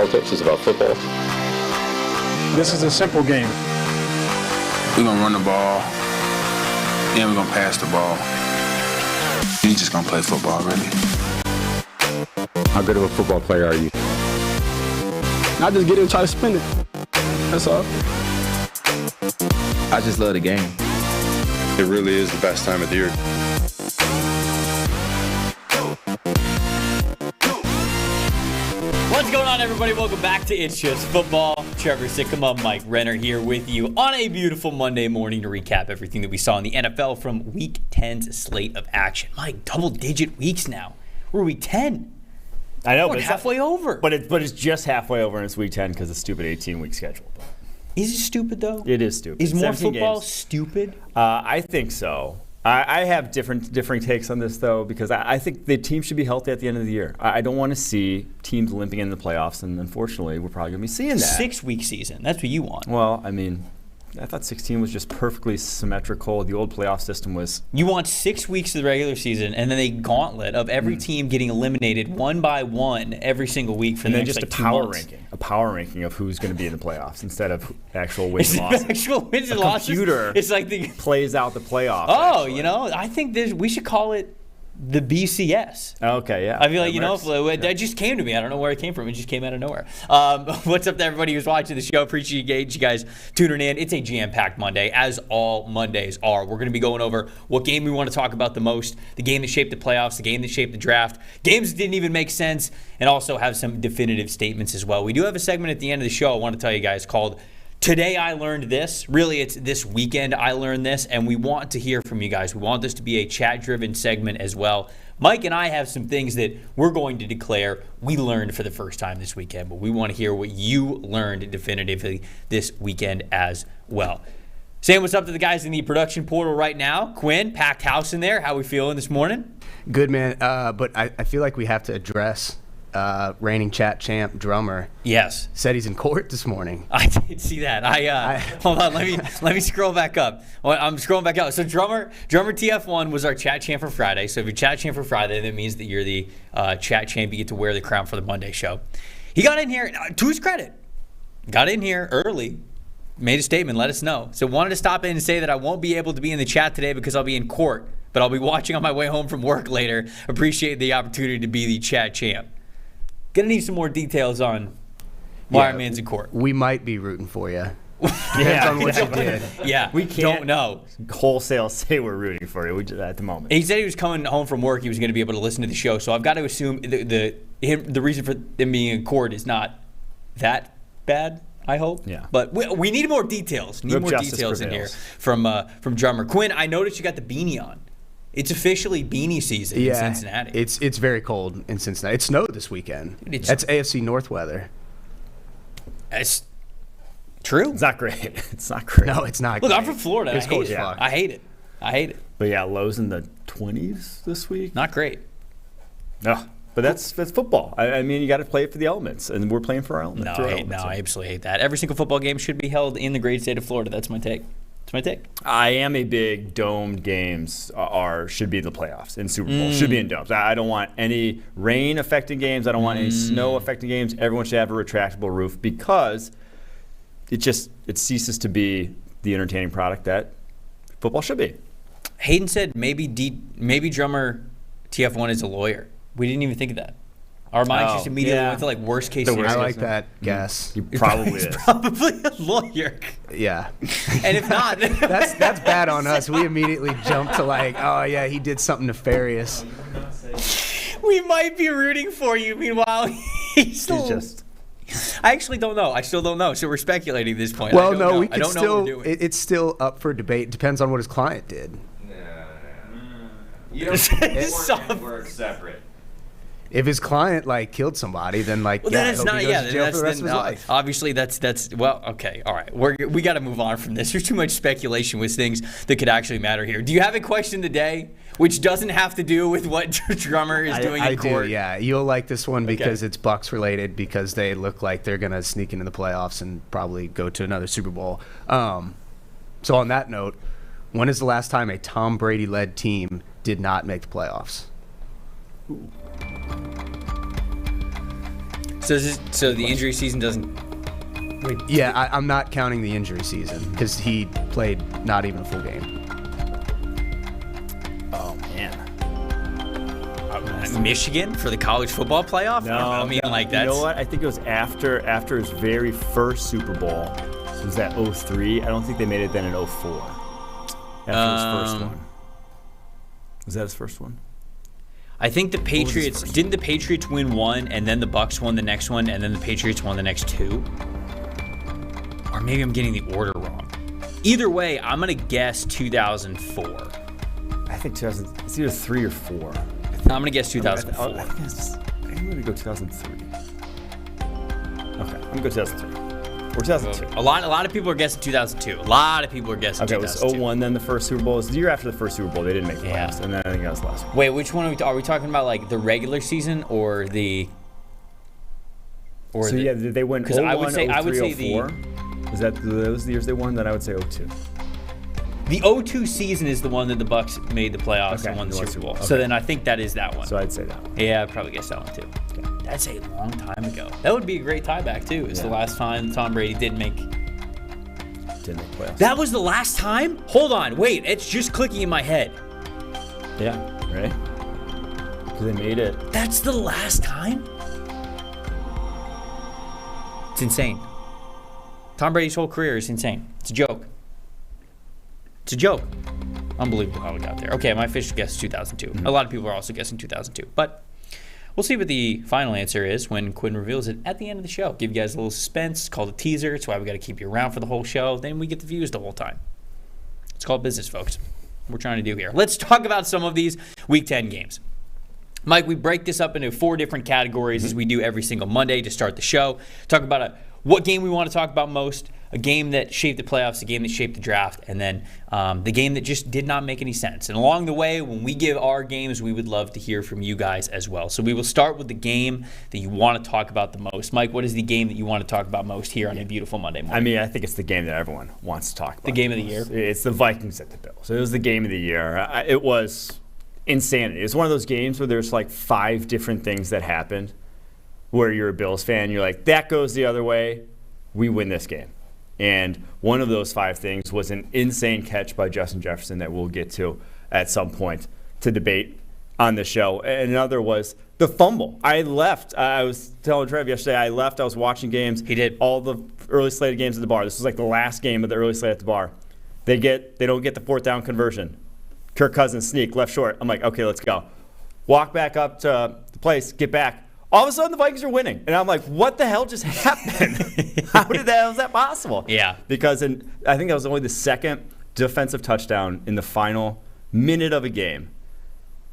politics. It's about football. This is a simple game. We're going to run the ball, and we're going to pass the ball. You're just going to play football, really. How good of a football player are you? I just get it and try to spin it. That's all. I just love the game. It really is the best time of the year. What's going on, everybody? Welcome back to It's Just Football. Trevor Sikkema Mike Renner here with you on a beautiful Monday morning to recap everything that we saw in the NFL from Week 10's slate of action. Mike, double-digit weeks now. We're Week 10. I know, We're but halfway over. But it's just halfway over, and it's Week 10 because of the stupid 18-week schedule. Is it stupid, though? It is stupid. Is more football games. Stupid? I think so. I have differing takes on this, though, because I think the team should be healthy at the end of the year. I don't want to see teams limping in the playoffs, and unfortunately, we're probably going to be seeing that. 6-week season. That's what you want. Well, I mean, I thought 16 was just perfectly symmetrical. The old playoff system was... You want 6 weeks of the regular season and then a gauntlet of every team getting eliminated one by one every single week for the next, just like, a 2 power months. ranking. A power ranking of who's going to be in the playoffs instead of actual wins and losses. Actual wins and A losses. computer It's like the plays out the playoffs. Oh, actually. you know, I think we should call it the BCS. Okay, yeah. I feel like, That that just came to me. I don't know where it came from. It just came out of nowhere. What's up to everybody who's watching the show? Appreciate you guys tuning in. It's a jam-packed Monday, as all Mondays are. We're going to be going over what game we want to talk about the most, the game that shaped the playoffs, the game that shaped the draft, games that didn't even make sense, and also have some definitive statements as well. We do have a segment at the end of the show I want to tell you guys called Today I Learned This. Really, it's this weekend I learned this, and we want to hear from you guys. We want this to be a chat-driven segment as well. Mike and I have some things that we're going to declare we learned for the first time this weekend, but we want to hear what you learned definitively this weekend as well. Saying what's up to the guys in the production portal right now. Quinn, packed house in there. How we feeling this morning? Good, man. But I feel like we have to address reigning chat champ Drummer. Yes. Said he's in court this morning. I did see that. Hold on, let me scroll back up. Well, I'm scrolling back up. So Drummer TF1 was our chat champ for Friday. So if you're chat champ for Friday, that means that you're the chat champ. You get to wear the crown for the Monday show. He got in here, to his credit, got in here early, made a statement, let us know. So wanted to stop in and say that I won't be able to be in the chat today because I'll be in court, but I'll be watching on my way home from work later. Appreciate the opportunity to be the chat champ. Gonna need some more details on why our man's in court. We might be rooting for you. Depends on what you did. Yeah, We can't don't know. wholesale say we're rooting for you at the moment. He said he was coming home from work. He was going to be able to listen to the show. So I've got to assume the reason for him being in court is not that bad, I hope. Yeah. But we need more details. Need more details in here from Drummer. Quinn, I noticed you got the beanie on. It's officially beanie season in Cincinnati. It's very cold in Cincinnati. It snowed this weekend. That's AFC North weather. It's true. It's not great. It's not great. No, it's not. Look, great. I'm from Florida. It's I cold hate as it. fuck. I hate it. But yeah, lows in the 20s this week. Not great. No, but that's football. I mean, you got to play it for the elements, and we're playing for our elements. I absolutely hate that. Every single football game should be held in the great state of Florida. That's my take. I am a big domed games should be in the playoffs in Super Bowl. Should be in domes. I don't want any rain affecting games. I don't want any snow affecting games. Everyone should have a retractable roof because it ceases to be the entertaining product that football should be. Hayden said maybe Drummer TF1 is a lawyer. We didn't even think of that. Our minds just immediately went to like worst case scenario. I like that guess. He probably is. Probably a lawyer. Yeah. And if not, that's bad on us. We immediately jumped to like, oh yeah, he did something nefarious. We might be rooting for you. Meanwhile, he's just. I actually don't know. I still don't know. So we're speculating at this point. Well, no, we I can don't know what we're doing. It's still up for debate. Depends on what his client did. You don't work separate. If his client killed somebody, then then it's not. He goes to jail for the rest of his life. Obviously, that's well, okay, all right. We got to move on from this. There's too much speculation with things that could actually matter here. Do you have a question today, which doesn't have to do with what Drummer is doing in court? I do. Yeah, you'll like this one because it's Bucs related because they look like they're gonna sneak into the playoffs and probably go to another Super Bowl. So on that note, when is the last time a Tom Brady led team did not make the playoffs? So the injury season doesn't. Wait. Yeah, I'm not counting the injury season because he played not even a full game. Oh man. Michigan for the college football playoff? No, I mean, like that's. You know what? I think it was after his very first Super Bowl. So was that 03? I don't think they made it then in 04. After his first one. Was that his first one? I think the Patriots didn't the Patriots win one, and then the Bucs won the next one, and then the Patriots won the next two. Or maybe I'm getting the order wrong. Either way, I'm gonna guess 2004. I think it's either 3 or 4. I'm gonna guess 2004. I'm gonna go 2003. Okay, I'm gonna go 2003. Or 2002. A lot of people are guessing 2002. A lot of people are guessing 2002. Okay, it was 01 then the first Super Bowl. It was the year after the first Super Bowl. They didn't make the Yeah. playoffs, and then I think that was the last one. Wait, which one are we talking about? Like the regular season or the? Or So the, yeah, they win 'cause 01, I would say 04. Was that those the years they won? Then I would say 02. The 02 season is the one that the Bucs made the playoffs Okay, and won the they won Super Bowl. Super Bowl. So Okay. then I think that is that one. So I'd say that one. Yeah, I'd probably guess that one too. Okay. That's a long time ago. That would be a great tieback too. It's the Yeah. last time Tom Brady didn't make. Didn't make playoffs. That was the last time? Hold on, wait. It's just clicking in my head. Yeah, right? Because they made it. That's the last time? It's insane. Tom Brady's whole career is insane. It's a joke. It's a joke. Unbelievable how we got there. Okay, my official guess is 2002. A lot of people are also guessing 2002. But we'll see what the final answer is when Quinn reveals it at the end of the show. Give you guys a little suspense. It's called a teaser. It's why we got to keep you around for the whole show. Then we get the views the whole time. It's called business, folks. We're trying to do here. Let's talk about some of these Week 10 games. Mike, we break this up into 4 different categories as we do every single Monday to start the show. Talk about what game we want to talk about most, a game that shaped the playoffs, a game that shaped the draft, and then the game that just did not make any sense. And along the way, when we give our games, we would love to hear from you guys as well. So we will start with the game that you want to talk about the most. Mike, what is the game that you want to talk about most here on a beautiful Monday morning? I mean, I think it's the game that everyone wants to talk about. The game of the year? It's the Vikings at the Bills. It was the game of the year. It was insanity. It's one of those games where there's like 5 different things that happened where you're a Bills fan. You're like, that goes the other way. We win this game. And one of those 5 things was an insane catch by Justin Jefferson that we'll get to at some point to debate on the show. And another was the fumble. I left. I was telling Trev yesterday, I left. I was watching games. He did. All the early slated games at the bar. This was like the last game of the early slate at the bar. They don't get the 4th down conversion. Kirk Cousins sneak, left short. I'm like, okay, let's go. Walk back up to the place, get back. All of a sudden, the Vikings are winning. And I'm like, what the hell just happened? How was that possible? Yeah. Because I think that was only the 2nd defensive touchdown in the final minute of a game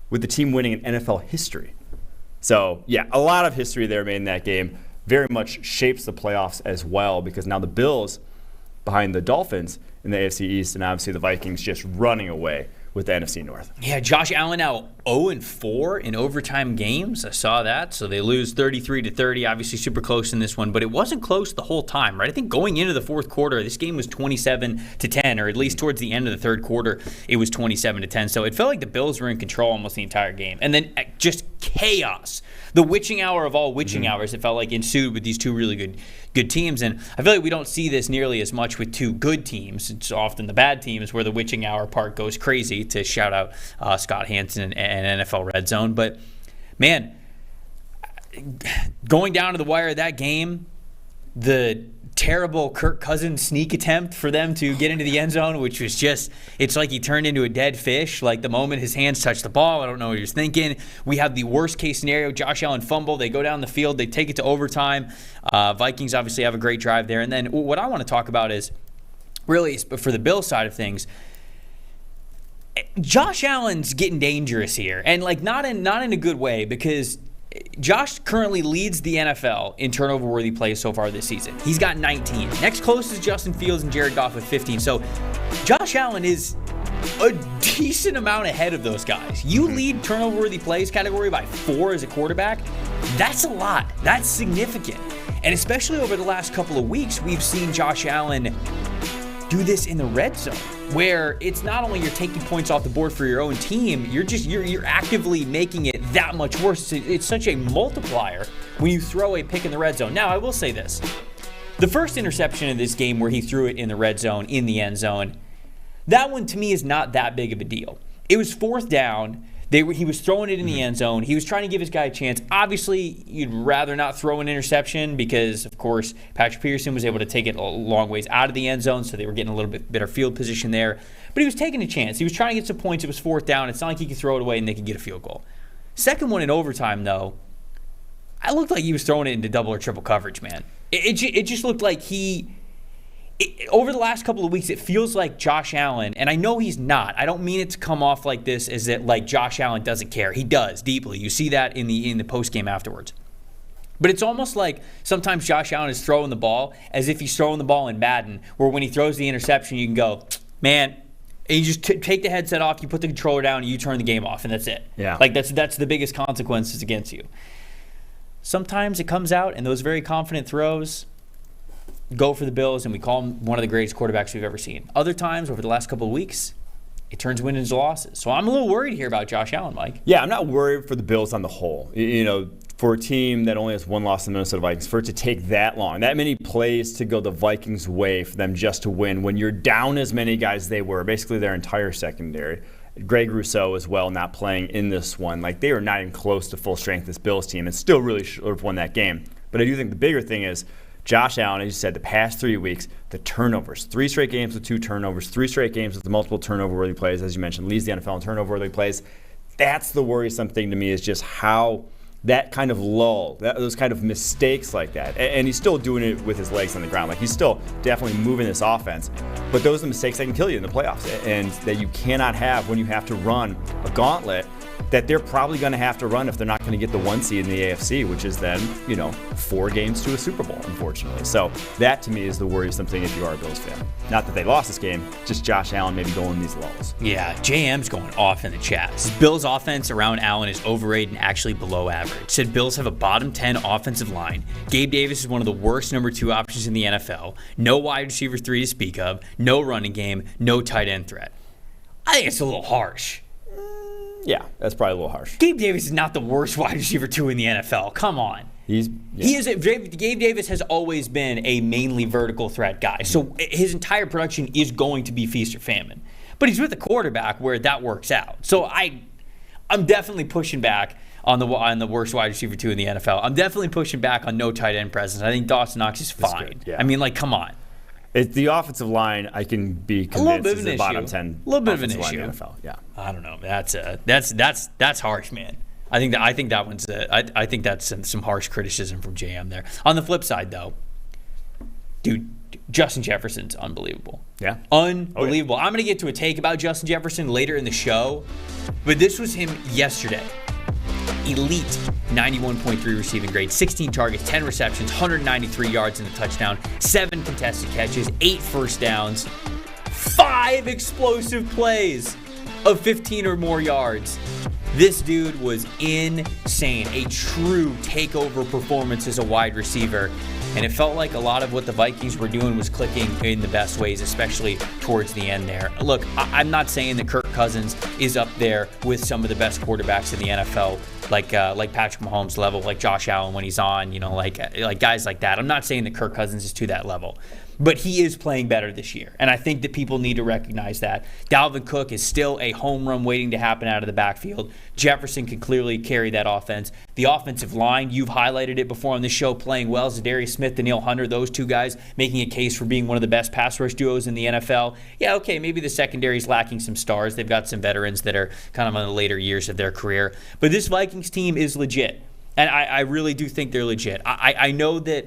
with the team winning in NFL history. So, yeah, a lot of history there made in that game. Very much shapes the playoffs as well because now the Bills behind the Dolphins in the AFC East and obviously the Vikings just running away with the NFC North. Yeah, Josh Allen now 0-4 in overtime games. I saw that. So they lose 33-30. Obviously super close in this one, but it wasn't close the whole time, right? I think going into the 4th quarter, this game was 27-10, or at least towards the end of the 3rd quarter, it was 27-10. So it felt like the Bills were in control almost the entire game. And then just chaos. The witching hour of all witching hours, it felt like ensued with these 2 really good teams. And I feel like we don't see this nearly as much with 2 good teams. It's often the bad teams where the witching hour part goes crazy, to shout out Scott Hansen and NFL Red Zone. But, man, going down to the wire of that game, the terrible Kirk Cousins sneak attempt for them to get into the end zone, which was just, it's like he turned into a dead fish. Like the moment his hands touched the ball, I don't know what he was thinking. We have the worst case scenario, Josh Allen fumble. They go down the field. They take it to overtime. Vikings obviously have a great drive there. And then what I want to talk about is really for the Bills side of things, Josh Allen's getting dangerous here, and like not in a good way, because Josh currently leads the NFL in turnover-worthy plays so far this season. He's got 19. Next closest is Justin Fields and Jared Goff with 15. So Josh Allen is a decent amount ahead of those guys. You lead turnover-worthy plays category by 4 as a quarterback. That's a lot. That's significant. And especially over the last couple of weeks, we've seen Josh Allen do this in the red zone, where it's not only you're taking points off the board for your own team, you're actively making it that much worse. It's such a multiplier when you throw a pick in the red zone. Now, I will say this. The first interception of this game where he threw it in the red zone, in the end zone, that one to me is not that big of a deal. It was fourth down. He was throwing it in the end zone. He was trying to give his guy a chance. Obviously, you'd rather not throw an interception because, of course, Patrick Peterson was able to take it a long ways out of the end zone, so they were getting a little bit better field position there. But he was taking a chance. He was trying to get some points. It was fourth down. It's not like he could throw it away and they could get a field goal. Second one in overtime, though, I looked like he was throwing it into double or triple coverage, man. It just looked like over the last couple of weeks, it feels like Josh Allen, and I know he's not. I don't mean it to come off like this as that like Josh Allen doesn't care. He does deeply. You see that in the post game afterwards. But it's almost like sometimes Josh Allen is throwing the ball as if he's throwing the ball in Madden, where when he throws the interception, you can go, man, and you just take the headset off, you put the controller down, and you turn the game off, and that's it. Yeah. Like that's the biggest consequences against you. Sometimes it comes out, and those very confident throws go for the Bills, and we call him one of the greatest quarterbacks we've ever seen. Other times, over the last couple of weeks, it turns wins into losses. So I'm a little worried here about Josh Allen, Mike. Yeah, I'm not worried for the Bills on the whole. You know, for a team that only has one loss in the Minnesota Vikings, for it to take that long, that many plays to go the Vikings' way for them just to win when you're down as many guys as they were, basically their entire secondary. Greg Rousseau as well not playing in this one. Like, they were not even close to full strength, this Bills team, and still really should have won that game. But I do think the bigger thing is Josh Allen, as you said, the past 3 weeks, the turnovers. 3 straight games with 2 turnovers, 3 straight games with multiple turnover-worthy plays, as you mentioned, leads the NFL in turnover-worthy plays. That's the worrisome thing to me, is just how that kind of lull, those kind of mistakes like that. And he's still doing it with his legs on the ground. Like, he's still definitely moving this offense. But those are the mistakes that can kill you in the playoffs, and that you cannot have when you have to run a gauntlet that they're probably going to have to run if they're not going to get the 1 seed in the AFC, which is then, 4 games to a Super Bowl, unfortunately. So that, to me, is the worrisome thing if you are a Bills fan. Not that they lost this game, just Josh Allen maybe going these lulls. Yeah, JM's going off in the chat. Says Bills offense around Allen is overrated and actually below average. Said Bills have a bottom 10 offensive line. Gabe Davis is one of the worst number 2 options in the NFL. No wide receiver 3 to speak of. No running game. No tight end threat. I think it's a little harsh. Yeah, that's probably a little harsh. Gabe Davis is not the worst wide receiver 2 in the NFL. Come on. Gabe Davis has always been a mainly vertical threat guy. So his entire production is going to be feast or famine. But he's with a quarterback where that works out. So I'm definitely pushing back on the worst wide receiver 2 in the NFL. I'm definitely pushing back on no tight end presence. I think Dawson Knox is fine. Good, yeah. I mean, like, come on. It's the offensive line, I can be convinced is the bottom 10 a little bit of an offensive issue. line in the NFL. Yeah. I don't know. That's harsh, man. I think that one's I think that's some harsh criticism from JM there. On the flip side, though, dude, Justin Jefferson's unbelievable. Yeah. Unbelievable. I'm going to get to a take about Justin Jefferson later in the show, but this was him yesterday. Elite 91.3 receiving grade, 16 targets, 10 receptions, 193 yards and a touchdown, 7 contested catches, 8 first downs, 5 explosive plays of 15 or more yards. This dude was insane. A true takeover performance as a wide receiver. And it felt like a lot of what the Vikings were doing was clicking in the best ways, especially towards the end there. Look, I'm not saying that Kirk Cousins is up there with some of the best quarterbacks in the NFL, like Patrick Mahomes level, like Josh Allen when he's on, like guys like that. I'm not saying that Kirk Cousins is to that level. But he is playing better this year, and I think that people need to recognize that. Dalvin Cook is still a home run waiting to happen out of the backfield. Jefferson can clearly carry that offense. The offensive line, you've highlighted it before on this show, playing well. Zadarius Smith, Danielle Hunter, those two guys making a case for being one of the best pass rush duos in the NFL. Yeah, okay, maybe the secondary is lacking some stars. They've got some veterans that are kind of on the later years of their career. But this Vikings team is legit, and I really do think they're legit. I know that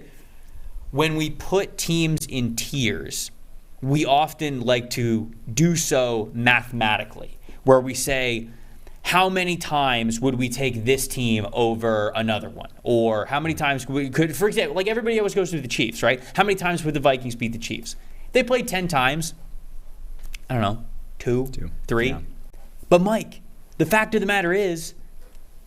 when we put teams in tiers, we often like to do so mathematically, where we say, how many times would we take this team over another one? Or how many times could, for example, like everybody always goes through the Chiefs, right? How many times would the Vikings beat the Chiefs? They played 10 times. I don't know, 2, 3. Yeah. But Mike, the fact of the matter is,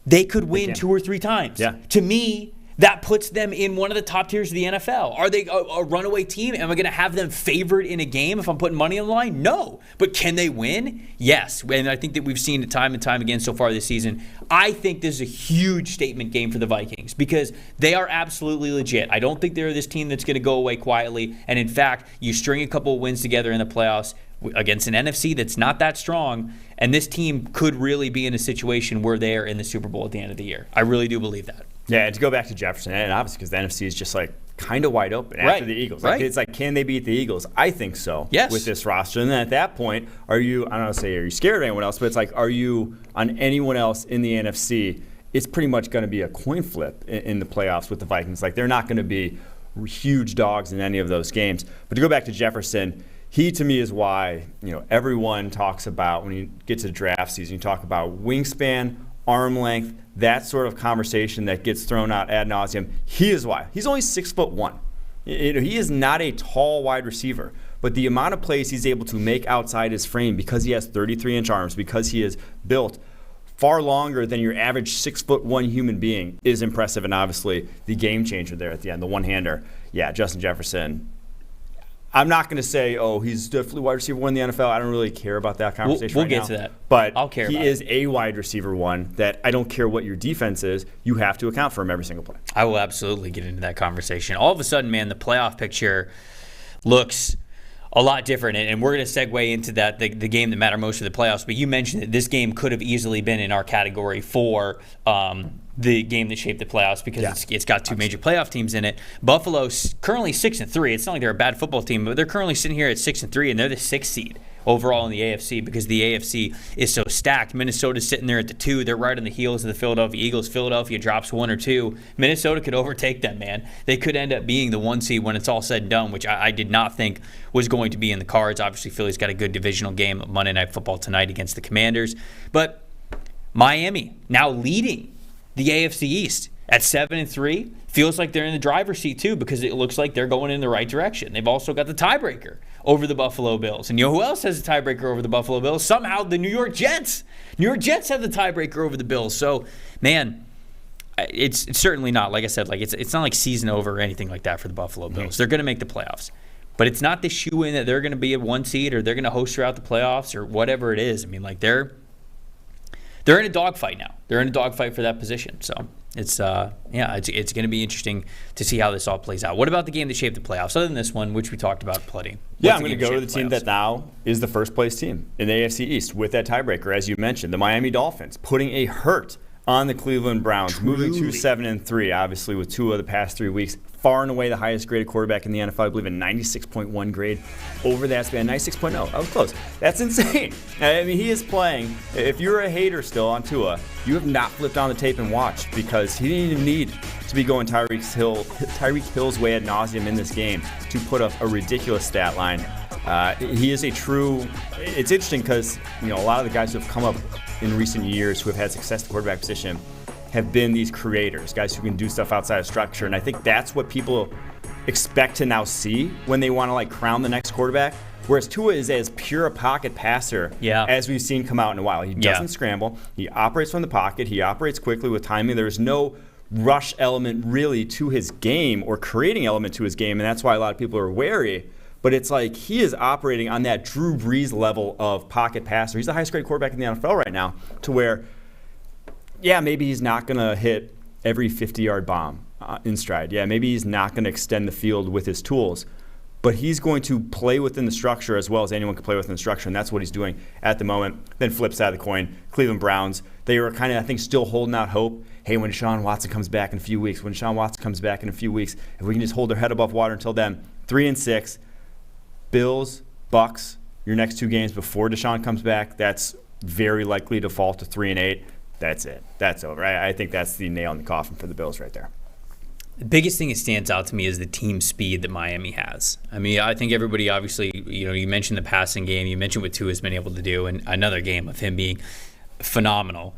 they could win 2 or 3 times. Yeah. To me, that puts them in one of the top tiers of the NFL. Are they a runaway team? Am I going to have them favored in a game if I'm putting money on the line? No. But can they win? Yes. And I think that we've seen it time and time again so far this season. I think this is a huge statement game for the Vikings because they are absolutely legit. I don't think they're this team that's going to go away quietly. And in fact, you string a couple of wins together in the playoffs against an NFC that's not that strong, and this team could really be in a situation where they're in the Super Bowl at the end of the year. I really do believe that. Yeah, and to go back to Jefferson, and obviously because the NFC is just like kind of wide open after the Eagles. Like, it's like, can they beat the Eagles? I think so. Yes. With this roster. And then at that point, are you, I don't want to say are you scared of anyone else, but it's like, are you on anyone else in the NFC? It's pretty much going to be a coin flip in the playoffs with the Vikings. Like, they're not going to be huge dogs in any of those games. But to go back to Jefferson, he to me is why, everyone talks about when you get to draft season, you talk about wingspan, arm length, that sort of conversation that gets thrown out ad nauseum. He is why. He's only 6'1". He is not a tall wide receiver, but the amount of plays he's able to make outside his frame because he has 33-inch arms, because he is built far longer than your average 6'1" human being is impressive, and obviously the game changer there at the end, the one-hander. Yeah, Justin Jefferson. I'm not going to say, he's definitely wide receiver one in the NFL. I don't really care about that conversation we'll right get now. to that. But I'll care he about is a wide receiver one that I don't care what your defense is. You have to account for him every single play. I will absolutely get into that conversation. All of a sudden, man, the playoff picture looks a lot different, and we're going to segue into that, the game that mattered most for the playoffs. But you mentioned that this game could have easily been in our category for the game that shaped the playoffs because it's got two major playoff teams in it. Buffalo's currently 6-3. It's not like they're a bad football team, but they're currently sitting here at 6-3, and they're the 6th seed overall in the AFC because the AFC is so stacked. Minnesota's sitting there at the 2. They're right on the heels of the Philadelphia Eagles. Philadelphia drops 1 or 2. Minnesota could overtake them, man. They could end up being the 1 seed when it's all said and done, which I did not think was going to be in the cards. Obviously, Philly's got a good divisional game Monday Night Football tonight against the Commanders. But Miami now leading the AFC East at 7-3. Feels like they're in the driver's seat too because it looks like they're going in the right direction. They've also got the tiebreaker over the Buffalo Bills. And you know who else has the tiebreaker over the Buffalo Bills? Somehow the New York Jets. New York Jets have the tiebreaker over the Bills. So, man, it's certainly not, like I said, like it's not like season over or anything like that for the Buffalo Bills. Mm-hmm. They're going to make the playoffs. But it's not the shoe-in that they're going to be a 1 seed or they're going to host throughout the playoffs or whatever it is. I mean, like they're in a dogfight now. They're in a dogfight for that position. So it's going to be interesting to see how this all plays out. What about the game that shaped the playoffs? Other than this one, which we talked about plenty. Yeah, I'm going to go to the team that now is the first place team in the AFC East with that tiebreaker, as you mentioned, the Miami Dolphins, putting a hurt on the Cleveland Browns, moving to 7-3, obviously with 2 of the past 3 weeks. Far and away the highest graded quarterback in the NFL, I believe a 96.1 grade over that span. 96.0, I was close. That's insane. I mean, he is playing. If you're a hater still on Tua, you have not flipped on the tape and watched because he didn't even need to be going Tyreek Hill's way ad nauseum in this game to put up a ridiculous stat line. He is a true. It's interesting because a lot of the guys who have come up in recent years who have had success at the quarterback position have been these creators, guys who can do stuff outside of structure. And I think that's what people expect to now see when they want to crown the next quarterback. Whereas Tua is as pure a pocket passer as we've seen come out in a while. He doesn't scramble. He operates from the pocket. He operates quickly with timing. There's no rush element really to his game or creating element to his game. And that's why a lot of people are wary. But it's like he is operating on that Drew Brees level of pocket passer. He's the highest graded quarterback in the NFL right now to where maybe he's not going to hit every 50-yard bomb in stride. Yeah, maybe he's not going to extend the field with his tools. But he's going to play within the structure as well as anyone can play within the structure, and that's what he's doing at the moment. Then flip side of the coin, Cleveland Browns, they were kind of, I think, still holding out hope. Hey, when Deshaun Watson comes back in a few weeks, if we can just hold their head above water until then, 3-6, Bills, Bucks, your next 2 games before Deshaun comes back, that's very likely to fall to 3-8. That's it. That's over. I think that's the nail in the coffin for the Bills right there. The biggest thing that stands out to me is the team speed that Miami has. I mean, I think everybody obviously, you mentioned the passing game. You mentioned what Tua has been able to do, and another game of him being phenomenal.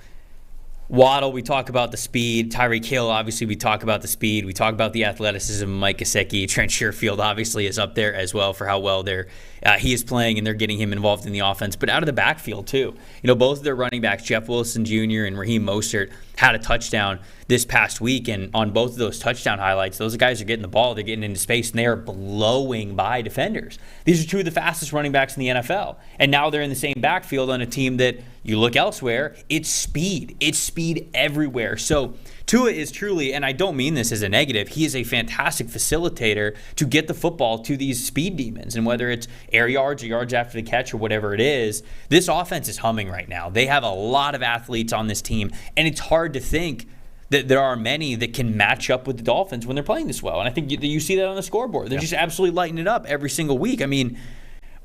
Waddle, we talk about the speed. Tyreek Hill, obviously, we talk about the speed. We talk about the athleticism of Mike Gesicki. Trent Sherfield, obviously, is up there as well for how well he is playing, and they're getting him involved in the offense. But out of the backfield, too. Both of their running backs, Jeff Wilson Jr. and Raheem Mostert, had a touchdown this past week, and on both of those touchdown highlights, those guys are getting the ball, they're getting into space, and they are blowing by defenders. These are two of the fastest running backs in the NFL, and now they're in the same backfield on a team that you look elsewhere, it's speed everywhere. So Tua is truly, and I don't mean this as a negative, he is a fantastic facilitator to get the football to these speed demons. And whether it's air yards or yards after the catch or whatever it is, this offense is humming right now. They have a lot of athletes on this team, and it's hard to think that there are many that can match up with the Dolphins when they're playing this well. And I think you see that on the scoreboard. They're just absolutely lighting it up every single week. I mean,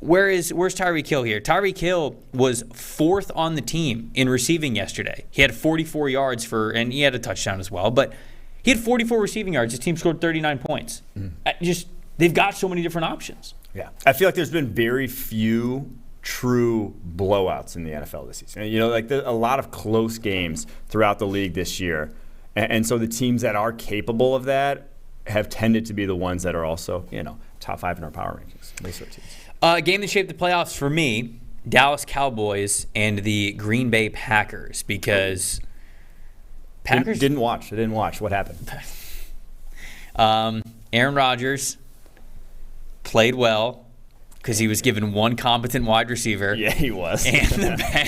where's Tyreek Hill here? Tyreek Hill was 4th on the team in receiving yesterday. He had 44 yards and he had a touchdown as well, but he had 44 receiving yards. His team scored 39 points. They've got so many different options. Yeah. I feel like there's been very few true blowouts in the NFL this season. You know, like a lot of close games throughout the league this year. And so the teams that are capable of that have tended to be the ones that are also, top 5 in our power rankings. Those sort of teams. Game that shaped the playoffs for me, Dallas Cowboys and the Green Bay Packers, because Packers didn't watch. I didn't watch. What happened? Aaron Rodgers played well because he was given one competent wide receiver. Yeah, he was. And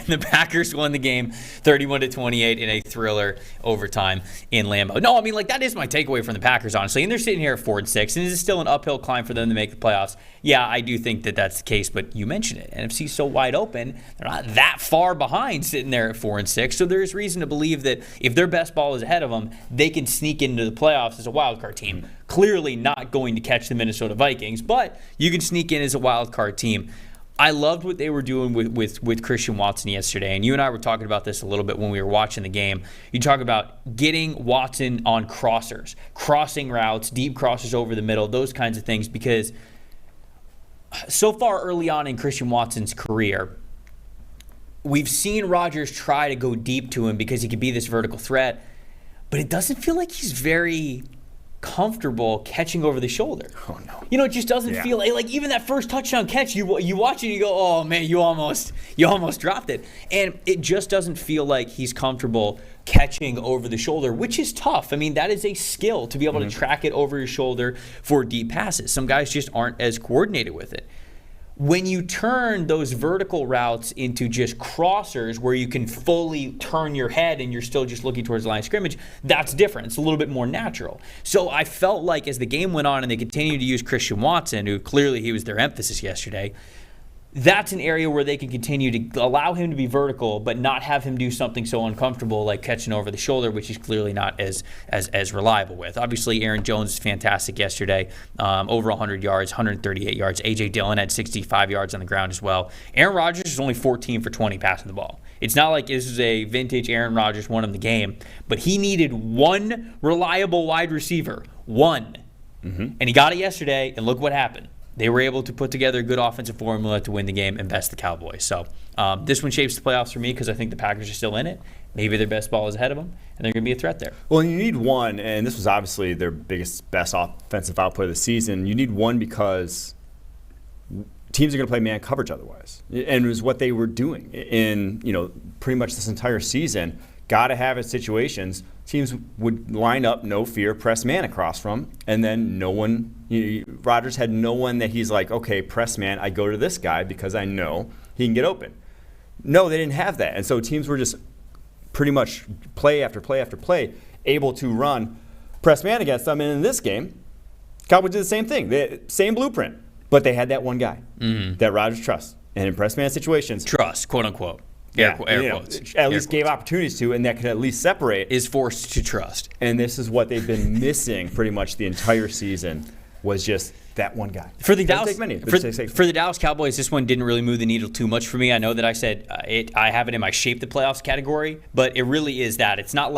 the Packers won the game 31-28 in a thriller overtime in Lambeau. No, I mean, that is my takeaway from the Packers, honestly. And they're sitting here at 4-6, and is it still an uphill climb for them to make the playoffs? Yeah, I do think that that's the case, but you mentioned it. NFC's so wide open, they're not that far behind sitting there at 4-6. So there's reason to believe that if their best ball is ahead of them, they can sneak into the playoffs as a wild card team. Clearly not going to catch the Minnesota Vikings, but you can sneak in as a wild card team. I loved what they were doing with Christian Watson yesterday, and you and I were talking about this a little bit when we were watching the game. You talk about getting Watson on crossers, crossing routes, deep crosses over the middle, those kinds of things, because so far early on in Christian Watson's career, we've seen Rodgers try to go deep to him because he could be this vertical threat, but it doesn't feel like he's very comfortable catching over the shoulder. Oh no! It just doesn't feel like even that first touchdown catch. You watch it and you go, oh man, you almost dropped it, and it just doesn't feel like he's comfortable catching over the shoulder, which is tough. I mean, that is a skill to be able to track it over your shoulder for deep passes. Some guys just aren't as coordinated with it. When you turn those vertical routes into just crossers where you can fully turn your head and you're still just looking towards the line of scrimmage, that's different. It's a little bit more natural. So I felt like as the game went on and they continued to use Christian Watson, who clearly he was their emphasis yesterday, that's an area where they can continue to allow him to be vertical, but not have him do something so uncomfortable like catching over the shoulder, which he's clearly not as reliable with. Obviously, Aaron Jones was fantastic yesterday, over 100 yards, 138 yards. A.J. Dillon had 65 yards on the ground as well. Aaron Rodgers is only 14 for 20 passing the ball. It's not like this is a vintage Aaron Rodgers won him the game, but he needed one reliable wide receiver, one. And he got it yesterday, and look what happened. They were able to put together a good offensive formula to win the game and best the Cowboys. So this one shapes the playoffs for me because I think the Packers are still in it. Maybe their best ball is ahead of them, and they're going to be a threat there. Well, you need one, and this was obviously their best offensive output of the season. You need one because teams are going to play man coverage otherwise. And it was what they were doing in pretty much this entire season. Got to have it situations. Teams would line up, no fear, press man across from, and then no one. Rodgers had no one that he's like, okay, press man, I go to this guy because I know he can get open. No, they didn't have that, and so teams were just pretty much play after play after play able to run press man against them. And in this game, Cowboys did the same thing, same blueprint, but they had that one guy that Rodgers trusts, and in press man situations, trust, quote unquote. Air quotes. At least gave opportunities to, and that could at least separate. Is forced to trust. And this is what they've been missing pretty much the entire season, was just that one guy. For the Dallas Cowboys, this one didn't really move the needle too much for me. I know that I said I have it in my shape the playoffs category, but it really is that. It's not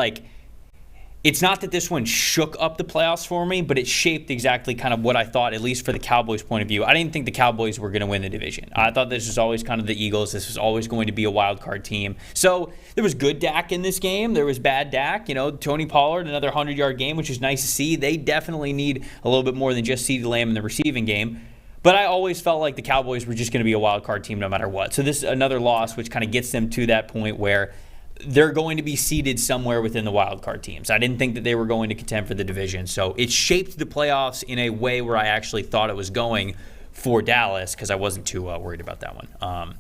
that this one shook up the playoffs for me, but it shaped exactly kind of what I thought, at least for the Cowboys' point of view. I didn't think the Cowboys were going to win the division. I thought this was always kind of the Eagles. This was always going to be a wild card team. So there was good Dak in this game. There was bad Dak. Tony Pollard, another 100-yard game, which is nice to see. They definitely need a little bit more than just CeeDee Lamb in the receiving game. But I always felt like the Cowboys were just going to be a wild card team no matter what. So this is another loss, which kind of gets them to that point where they're going to be seeded somewhere within the wild card teams. I didn't think that they were going to contend for the division. So it shaped the playoffs in a way where I actually thought it was going for Dallas because I wasn't too worried about that one.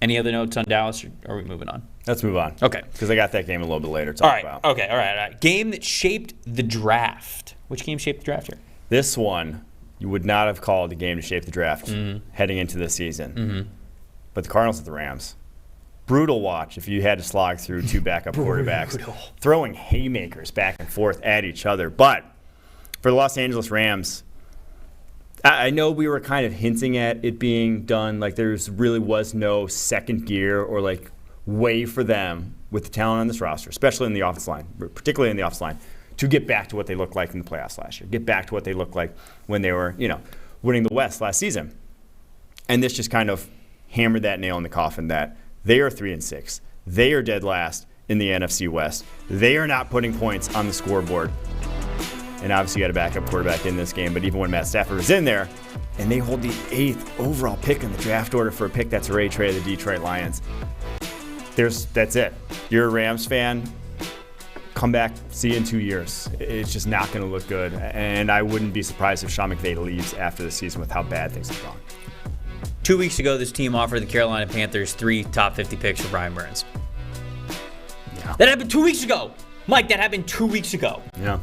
Any other notes on Dallas, or are we moving on? Let's move on. Okay. Because I got that game a little bit later to talk about. Okay, all right. Game that shaped the draft. Which game shaped the draft here? This one, you would not have called a game to shape the draft heading into this season. But the Cardinals at the Rams. Brutal watch if you had to slog through two backup quarterbacks, throwing haymakers back and forth at each other. But for the Los Angeles Rams, I know we were kind of hinting at it being done. Like there really was no second gear or like way for them with the talent on this roster, especially in the offensive line, particularly in the offensive line, to get back to what they looked like in the playoffs last year, get back to what they looked like when they were, winning the West last season. And this just kind of hammered that nail in the coffin that they are 3-6. They are dead last in the NFC West. They are not putting points on the scoreboard. And obviously you got a backup quarterback in this game, but even when Matt Stafford was in there, and they hold the 8th overall pick in the draft order for a pick that's already traded to the Detroit Lions. That's it. You're a Rams fan, come back, see you in 2 years. It's just not going to look good. And I wouldn't be surprised if Sean McVay leaves after the season with how bad things have gone. 2 weeks ago, this team offered the Carolina Panthers 3 top 50 picks for Brian Burns. Yeah. That happened 2 weeks ago. Mike, that happened 2 weeks ago. Yeah.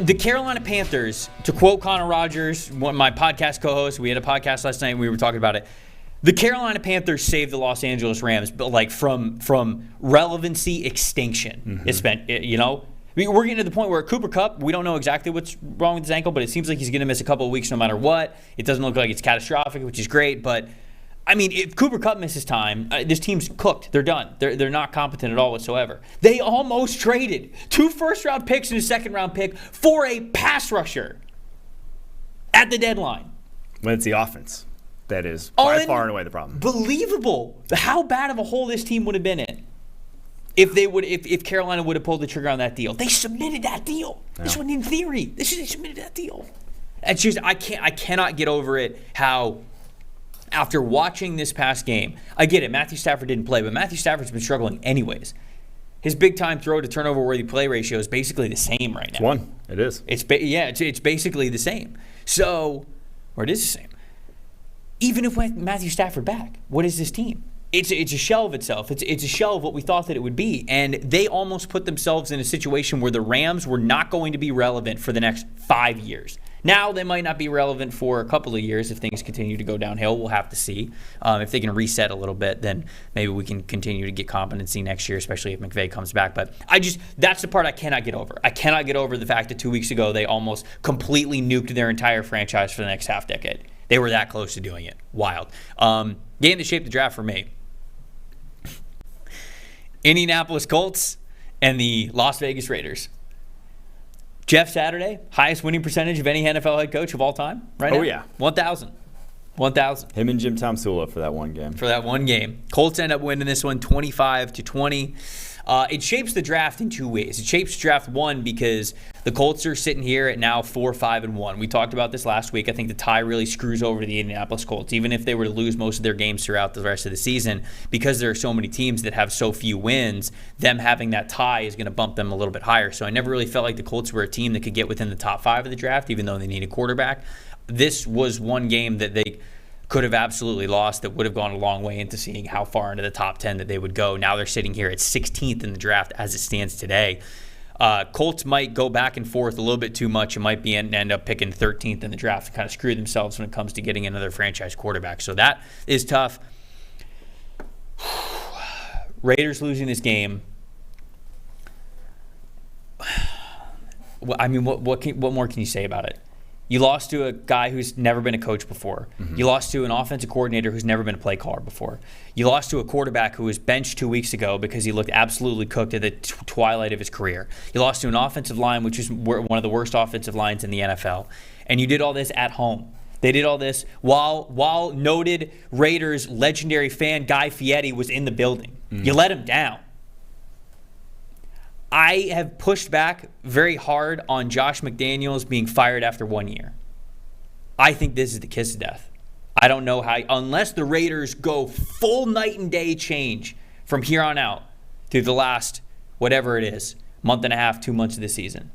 The Carolina Panthers, to quote Connor Rogers, one of my podcast co-hosts, we had a podcast last night and we were talking about it. The Carolina Panthers saved the Los Angeles Rams, but like from relevancy extinction. It's been, we're getting to the point where Cooper Kupp, we don't know exactly what's wrong with his ankle, but it seems like he's going to miss a couple of weeks no matter what. It doesn't look like it's catastrophic, which is great, but I mean, if Cooper Kupp misses time, this team's cooked. They're done. They're not competent at all whatsoever. They almost traded 2 first-round picks and a second-round pick for a pass rusher at the deadline. When it's the offense that is by far and away the problem. Believable. How bad of a hole this team would have been in if Carolina would have pulled the trigger on that deal. They submitted that deal. No. This wasn't in theory. They submitted that deal. It's just I cannot get over it how. After watching this past game, I get it, Matthew Stafford didn't play, but Matthew Stafford's been struggling anyways. His big-time throw to turnover-worthy play ratio is basically the same right now. It's one. It is. It's basically the same. So, or it is the same. Even if with Matthew Stafford back, what is this team? It's a shell of itself. It's a shell of what we thought that it would be. And they almost put themselves in a situation where the Rams were not going to be relevant for the next 5 years. Now they might not be relevant for a couple of years if things continue to go downhill. We'll have to see. If they can reset a little bit, then maybe we can continue to get competency next year, especially if McVay comes back. But that's the part I cannot get over. I cannot get over the fact that 2 weeks ago they almost completely nuked their entire franchise for the next half decade. They were that close to doing it. Wild. Game that shaped the draft for me. Indianapolis Colts and the Las Vegas Raiders. Jeff Saturday, highest winning percentage of any NFL head coach of all time right now. Oh, yeah. 1,000. Him and Jim Tomsula for that one game. Colts end up winning this one 25-20. It shapes the draft in 2 ways. It shapes draft one because the Colts are sitting here at now 4-5-1. We talked about this last week. I think the tie really screws over the Indianapolis Colts, even if they were to lose most of their games throughout the rest of the season, because there are so many teams that have so few wins. Them having that tie is going to bump them a little bit higher. So I never really felt like the Colts were a team that could get within the top 5 of the draft, even though they need a quarterback. This was one game that they could have absolutely lost that would have gone a long way into seeing how far into the top 10 that they would go. Now they're sitting here at 16th in the draft as it stands today. Colts might go back and forth a little bit too much and might end up picking 13th in the draft to kind of screw themselves when it comes to getting another franchise quarterback. So that is tough. Raiders losing this game. I mean, what more can you say about it? You lost to a guy who's never been a coach before. Mm-hmm. You lost to an offensive coordinator who's never been a play caller before. You lost to a quarterback who was benched 2 weeks ago because he looked absolutely cooked at the twilight of his career. You lost to an offensive line, which is one of the worst offensive lines in the NFL. And you did all this at home. They did all this while noted Raiders legendary fan Guy Fieri was in the building. Mm-hmm. You let him down. I have pushed back very hard on Josh McDaniels being fired after 1 year. I think this is the kiss of death. I don't know how, unless the Raiders go full night and day change from here on out, through the last, whatever it is, month and a half, 2 months of the season.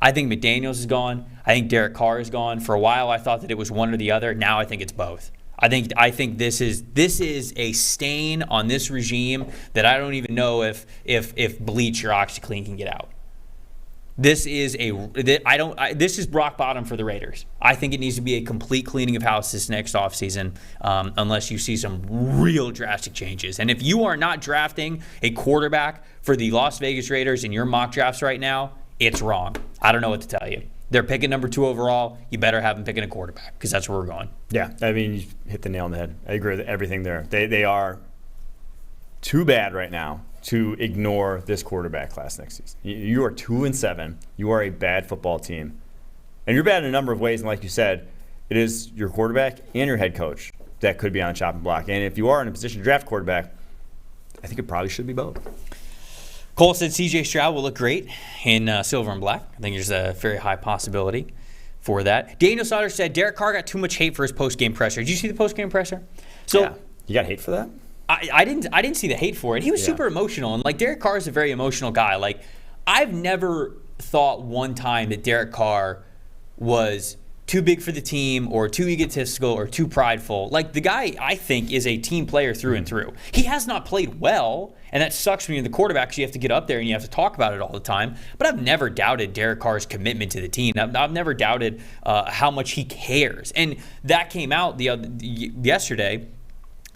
I think McDaniels is gone. I think Derek Carr is gone. For a while, I thought that it was one or the other. Now I think it's both. I think this is a stain on this regime that I don't even know if bleach or OxyClean can get out. This is this is rock bottom for the Raiders. I think it needs to be a complete cleaning of house this next offseason, unless you see some real drastic changes. And if you are not drafting a quarterback for the Las Vegas Raiders in your mock drafts right now, it's wrong. I don't know what to tell you. They're picking number 2 overall. You better have them picking a quarterback because that's where we're going. Yeah, I mean, you hit the nail on the head. I agree with everything there. They are too bad right now to ignore this quarterback class next season. You are 2-7. You are a bad football team. And you're bad in a number of ways. And like you said, it is your quarterback and your head coach that could be on the chopping block. And if you are in a position to draft quarterback, I think it probably should be both. Cole said C.J. Stroud will look great in silver and black. I think there's a very high possibility for that. Daniel Sauter said Derek Carr got too much hate for his post-game presser. Did you see the post-game presser? So yeah. You got hate for that? I didn't see the hate for it. He was super emotional, and like Derek Carr is a very emotional guy. Like I've never thought one time that Derek Carr was too big for the team or too egotistical or too prideful. Like the guy, I think, is a team player through and through. He has not played well, and that sucks when you're the quarterback because you have to get up there and you have to talk about it all the time. But I've never doubted Derek Carr's commitment to the team. I've never doubted how much he cares. And that came out yesterday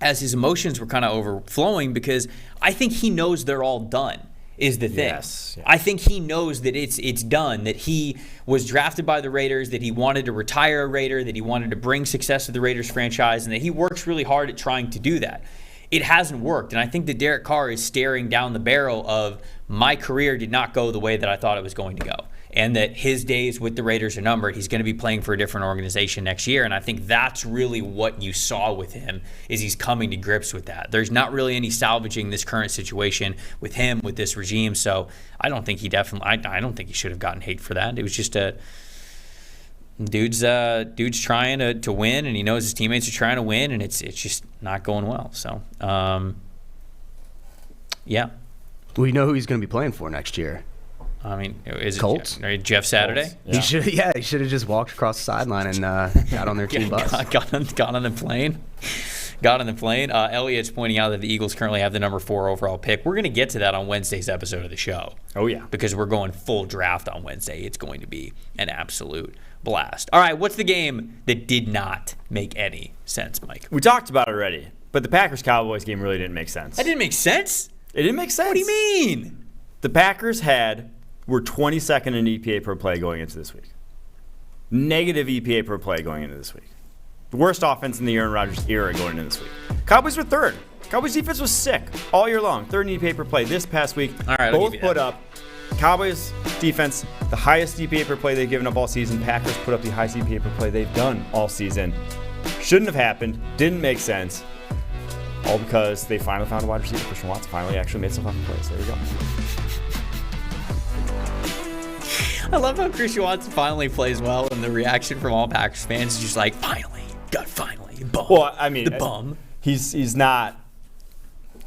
as his emotions were kind of overflowing because I think he knows they're all done. Is the thing. Yes. I think he knows that it's done, that he was drafted by the Raiders, that he wanted to retire a Raider, that he wanted to bring success to the Raiders franchise, and that he works really hard at trying to do that. It hasn't worked, and I think that Derek Carr is staring down the barrel of my career did not go the way that I thought it was going to go, and that his days with the Raiders are numbered. He's going to be playing for a different organization next year, and I think that's really what you saw with him is he's coming to grips with that. There's not really any salvaging this current situation with him, with this regime, so I don't think he I don't think he should have gotten hate for that. It was just a dude's trying to win, and he knows his teammates are trying to win, and it's just not going well. So, yeah. We know who he's going to be playing for next year. I mean, is it Colts? Jeff Saturday? Colts. Yeah. He should have just walked across the sideline and got on their team bus. Got on the plane. Got on the plane. Elliot's pointing out that the Eagles currently have the number 4 overall pick. We're going to get to that on Wednesday's episode of the show. Oh, yeah. Because we're going full draft on Wednesday. It's going to be an absolute blast. All right, what's the game that did not make any sense, Mike? We talked about it already, but the Packers-Cowboys game really didn't make sense. That didn't make sense? It didn't make sense. What do you mean? The Packers were 22nd in EPA per play going into this week. Negative EPA per play going into this week. The worst offense in the Aaron Rodgers era going into this week. Cowboys were 3rd. Cowboys defense was sick all year long. 3rd in EPA per play this past week. All right, both put up. Cowboys defense, the highest EPA per play they've given up all season. Packers put up the highest EPA per play they've done all season. Shouldn't have happened. Didn't make sense. All because they finally found a wide receiver. Christian Watson finally actually made some fucking plays. There you go. I love how Christian Watson finally plays well, and the reaction from all Packers fans is just like, finally, bum. Well, I mean, the bum. He's not.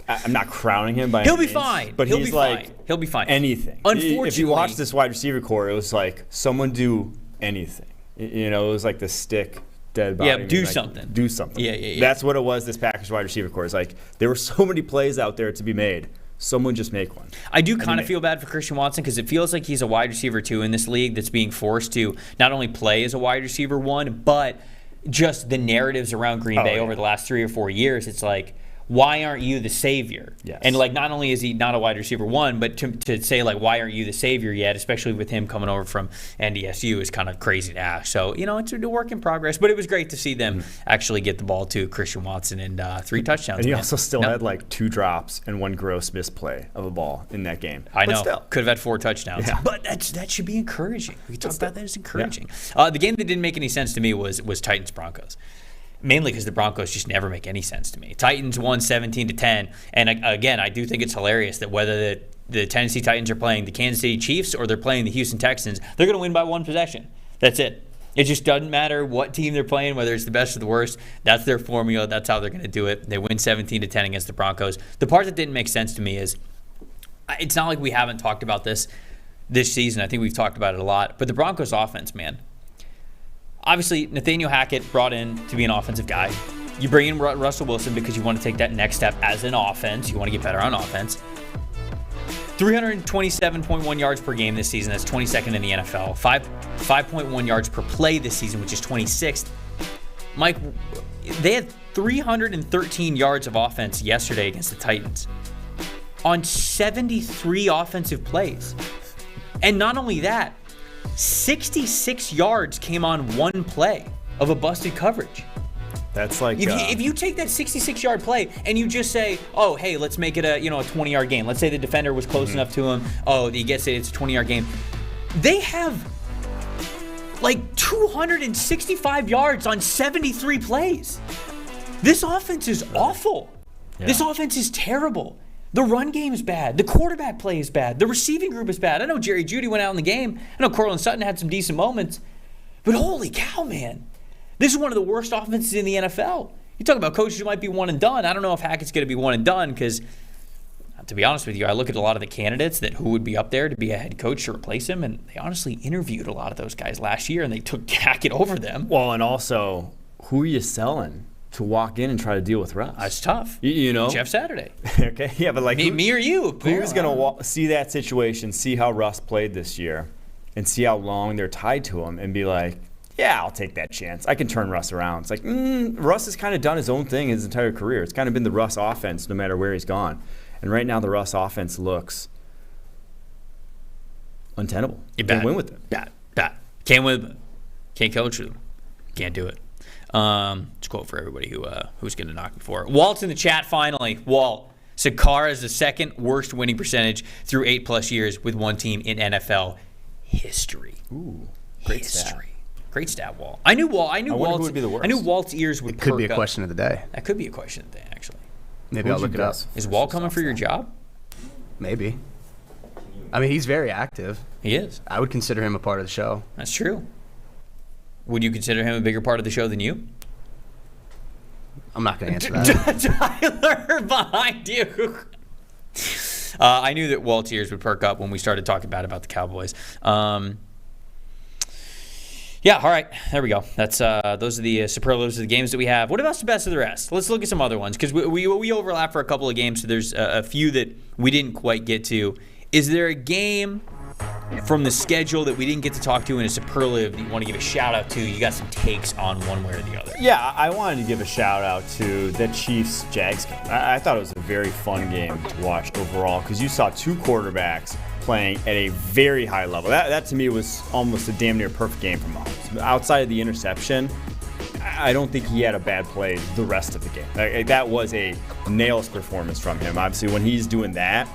I'm not crowning him by. He'll any be means, fine. But He'll he's be like fine. He'll be fine. Anything. Unfortunately, if you watch this wide receiver core, it was like someone do anything. You know, it was like the stick. Dead body. Yeah, do like, something. Do something. Yeah. That's what it was. This Packers wide receiver core. It's like there were so many plays out there to be made. Someone just make one. I do kind of feel bad for Christian Watson because it feels like he's a wide receiver 2 in this league that's being forced to not only play as a wide receiver 1, but just the narratives around Green Bay over the last 3 or 4 years. It's like, why aren't you the savior? Yes. And like, not only is he not a wide receiver 1, but to say like, why aren't you the savior yet? Especially with him coming over from NDSU is kind of crazy to ask. So it's a work in progress, but it was great to see them actually get the ball to Christian Watson and 3 touchdowns. And he also still had like 2 drops and 1 gross misplay of a ball in that game. I know. Could have had 4 touchdowns. Yeah. But that should be encouraging. We can talk about that as encouraging. Yeah. The game that didn't make any sense to me was Titans-Broncos. Mainly because the Broncos just never make any sense to me. Titans won 17-10, and again, I do think it's hilarious that whether the Tennessee Titans are playing the Kansas City Chiefs or they're playing the Houston Texans, they're going to win by 1 possession. That's it. It just doesn't matter what team they're playing, whether it's the best or the worst. That's their formula. That's how they're going to do it. They win 17-10 against the Broncos. The part that didn't make sense to me is it's not like we haven't talked about this season. I think we've talked about it a lot. But the Broncos offense, man. Obviously, Nathaniel Hackett brought in to be an offensive guy. You bring in Russell Wilson because you want to take that next step as an offense. You want to get better on offense. 327.1 yards per game this season. That's 22nd in the NFL. 5.1 yards per play this season, which is 26th. Mike, they had 313 yards of offense yesterday against the Titans on 73 offensive plays. And not only that, 66 yards came on one play of a busted coverage. That's like if you take that 66-yard play and you just say, oh, hey, let's make it a 20-yard game. Let's say the defender was close enough to him. Oh, he gets it. It's a 20-yard game. They have like 265 yards on 73 plays. This offense is awful. Yeah. This offense is terrible. The run game is bad. The quarterback play is bad. The receiving group is bad. I know Jerry Jeudy went out in the game. I know Cortland Sutton had some decent moments. But holy cow, man. This is one of the worst offenses in the NFL. You talk about coaches who might be one and done. I don't know if Hackett's going to be one and done because, to be honest with you, I look at a lot of the candidates that who would be up there to be a head coach to replace him, and they honestly interviewed a lot of those guys last year, and they took Hackett over them. Well, and also, who are you selling to walk in and try to deal with Russ? That's tough. You know? Jeff Saturday. Okay, yeah, but like me or you? Who's going to see that situation, see how Russ played this year, and see how long they're tied to him, and be like, yeah, I'll take that chance. I can turn Russ around. It's like, Russ has kind of done his own thing his entire career. It's kind of been the Russ offense no matter where he's gone. And right now the Russ offense looks untenable. Can't win with it. Bad. Can't win with it. Can't coach with them. Can't do it. It's a quote for everybody who's going to knock me for it. Walt's in the chat finally. Walt. Sakara is the second worst winning percentage through 8+ years with one team in NFL history. Ooh, great history. stat. Great stat, Walt. I knew Walt's would be the worst. I knew Walt's ears would It could be a perk up. question of the day. That could be a question of the day, actually. Maybe I'll look it up. Is Walt coming for your job? Maybe. I mean, he's very active. He is. I would consider him a part of the show. That's true. Would you consider him a bigger part of the show than you? I'm not going to answer that. Tyler, behind you. I knew that Walt's ears would perk up when we started talking bad about the Cowboys. Yeah, all right. There we go. That's those are the superlatives of the games that we have. What about the best of the rest? Let's look at some other ones because we overlap for a couple of games, so there's a few that we didn't quite get to. Is there a game from the schedule that we didn't get to talk to in a superlative that you want to give a shout-out to? You got some takes on one way or the other. Yeah, I wanted to give a shout-out to the Chiefs-Jags game. I thought it was a very fun game to watch overall because you saw two quarterbacks playing at a very high level. That to me was almost a damn near perfect game from Mahomes. Outside of the interception, I don't think he had a bad play the rest of the game. That was a nails performance from him. Obviously, when he's doing that,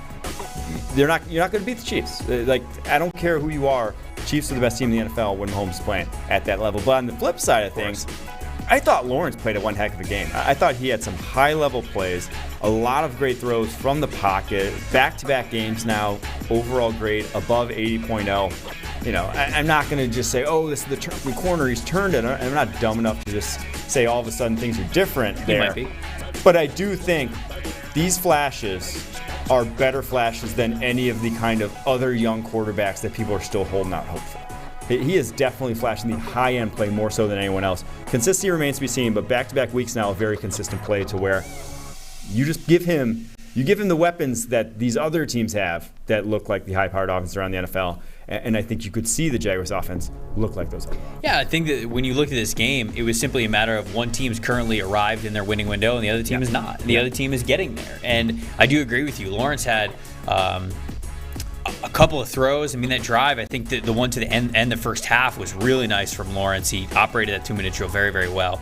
you're not going to beat the Chiefs. I don't care who you are. Chiefs are the best team in the NFL when Mahomes is playing at that level. But on the flip side of things, I thought Lawrence played a one heck of a game. I thought he had some high-level plays, a lot of great throws from the pocket, back-to-back games now, overall grade above 80.0. You know, I'm not going to just say, oh, this is the corner he's turned it. I'm not dumb enough to just say all of a sudden things are different there. He might be. But I do think these flashes are better flashes than any of the kind of other young quarterbacks that people are still holding out hope for. He is definitely flashing the high-end play more so than anyone else. Consistency remains to be seen, but back-to-back weeks now, a very consistent play to where you just give him the weapons that these other teams have that look like the high-powered offense around the NFL, and I think you could see the Jaguars offense look like those. Yeah, I think that when you looked at this game, it was simply a matter of one team's currently arrived in their winning window and the other team is not. The other team is getting there. And I do agree with you. Lawrence had a couple of throws. I mean, that drive, I think the one to the end the first half was really nice from Lawrence. He operated that 2-minute drill very, very well.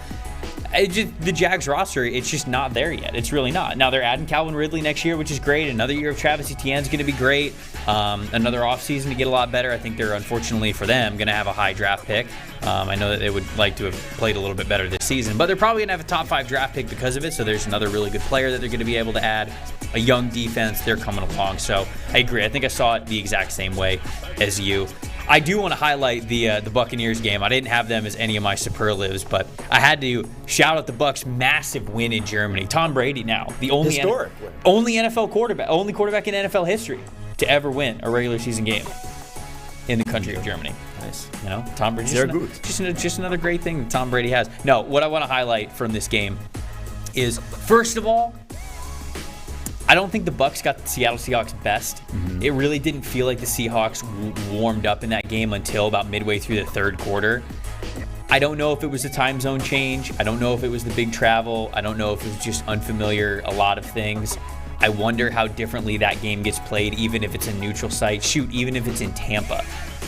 The Jags roster, it's just not there yet. It's really not. Now, they're adding Calvin Ridley next year, which is great. Another year of Travis Etienne's going to be great. Another offseason to get a lot better. I think they're, unfortunately for them, going to have a high draft pick. I know that they would like to have played a little bit better this season, but they're probably going to have a top 5 draft pick because of it, so there's another really good player that they're going to be able to add. A young defense, they're coming along. So I agree. I think I saw it the exact same way as you. I do want to highlight the Buccaneers game. I didn't have them as any of my superlatives, but I had to shout out the Bucs' massive win in Germany. Tom Brady now, the only historic win. only NFL quarterback, only quarterback in NFL history to ever win a regular season game in the country of Germany. Nice. You know, Tom Brady. Sehr gut. Just another great thing that Tom Brady has. No, what I want to highlight from this game is, first of all, I don't think the Bucs got the Seattle Seahawks best. It really didn't feel like the Seahawks warmed up in that game until about midway through the third quarter. I don't know if it was the time zone change. I don't know if it was the big travel. I don't know if it was just unfamiliar, a lot of things. I wonder how differently that game gets played, even if it's a neutral site. Shoot, even if it's in Tampa.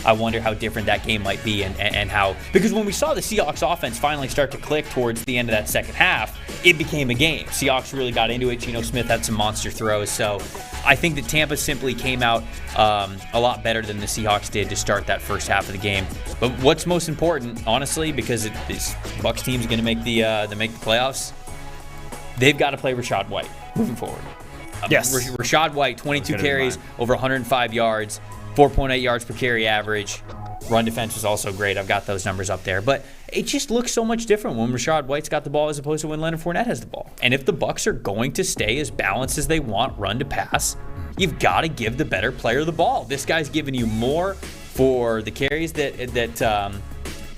I wonder how different that game might be and how, because when we saw the Seahawks offense finally start to click towards the end of that second half, it became a game. Seahawks really got into it. Geno Smith had some monster throws. So I think that Tampa simply came out a lot better than the Seahawks did to start that first half of the game. But what's most important, honestly, because this Bucs team is going to make the playoffs, they've got to play Rachaad White moving forward. Yes. Rachaad White, 22 carries, over 105 yards. 4.8 yards per carry average. Run defense was also great. I've got those numbers up there. But it just looks so much different when Rachaad White's got the ball as opposed to when Leonard Fournette has the ball. And if the Bucs are going to stay as balanced as they want, run to pass, you've got to give the better player the ball. This guy's giving you more for the carries that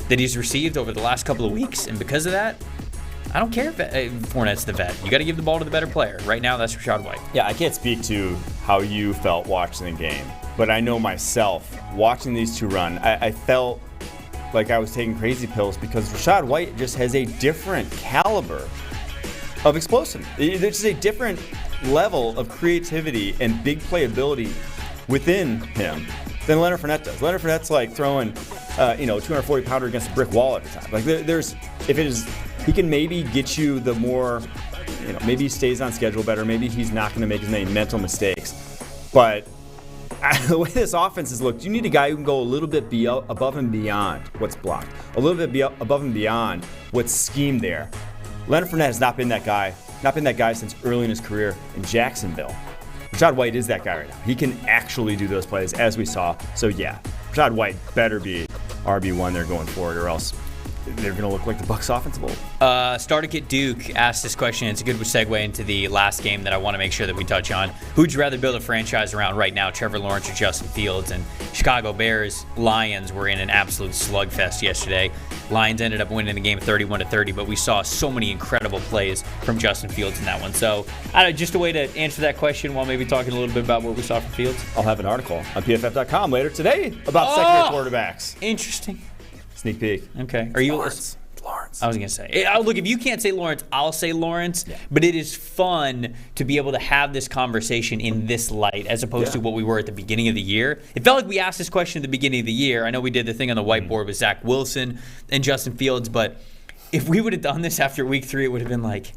he's received over the last couple of weeks. And because of that, I don't care if Fournette's the vet. You got to give the ball to the better player. Right now, that's Rachaad White. Yeah, I can't speak to how you felt watching the game, but I know myself, watching these two run, I felt like I was taking crazy pills because Rachaad White just has a different caliber of explosiveness. There's just a different level of creativity and big playability within him than Leonard Fournette does. Leonard Fournette's like throwing, 240-pounder against a brick wall every time. Like he can maybe get you the more, maybe he stays on schedule better. Maybe he's not going to make as many mental mistakes. But the way this offense has looked, you need a guy who can go a little bit above and beyond what's blocked, a little bit above and beyond what's schemed there. Leonard Fournette has not been that guy since early in his career in Jacksonville. Rachaad White is that guy right now. He can actually do those plays, as we saw. So yeah, Rachaad White better be RB1 there going forward, or else they're going to look like the Bucs offensive old. Startic at Duke asked this question. It's a good segue into the last game that I want to make sure that we touch on. Who'd you rather build a franchise around right now, Trevor Lawrence or Justin Fields? And Chicago Bears, Lions were in an absolute slugfest yesterday. Lions ended up winning the game 31-30, but we saw so many incredible plays from Justin Fields in that one. So just a way to answer that question while maybe talking a little bit about what we saw from Fields. I'll have an article on PFF.com later today about secondary quarterbacks. Interesting. Sneak peek. Okay. Are you Lawrence? I was going to say. Look, if you can't say Lawrence, I'll say Lawrence. Yeah. But it is fun to be able to have this conversation in this light as opposed to what we were at the beginning of the year. It felt like we asked this question at the beginning of the year. I know we did the thing on the whiteboard with Zach Wilson and Justin Fields, but if we would have done this after week 3, it would have been like,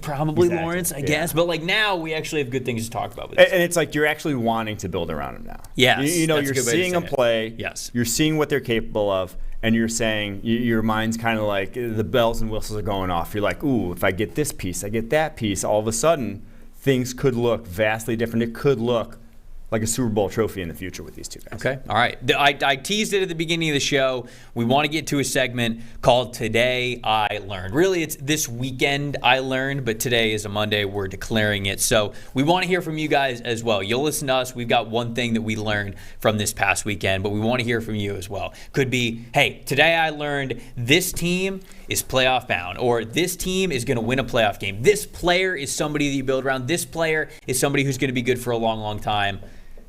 probably exactly. Lawrence, I guess. But now we actually have good things to talk about with this. And it's like you're actually wanting to build around him now. Yes. You're seeing them play. Yes. You're seeing what they're capable of. And you're saying, your mind's kind of like the bells and whistles are going off. You're like, ooh, if I get this piece, I get that piece. All of a sudden, things could look vastly different. It could look like a Super Bowl trophy in the future with these two guys. Okay, all right. I teased it at the beginning of the show. We want to get to a segment called Today I Learned. Really, it's this weekend I learned, but today is a Monday. We're declaring it. So we want to hear from you guys as well. You'll listen to us. We've got one thing that we learned from this past weekend, but we want to hear from you as well. Could be, hey, today I learned this team is playoff bound, or this team is going to win a playoff game. This player is somebody that you build around. This player is somebody who's going to be good for a long, long time.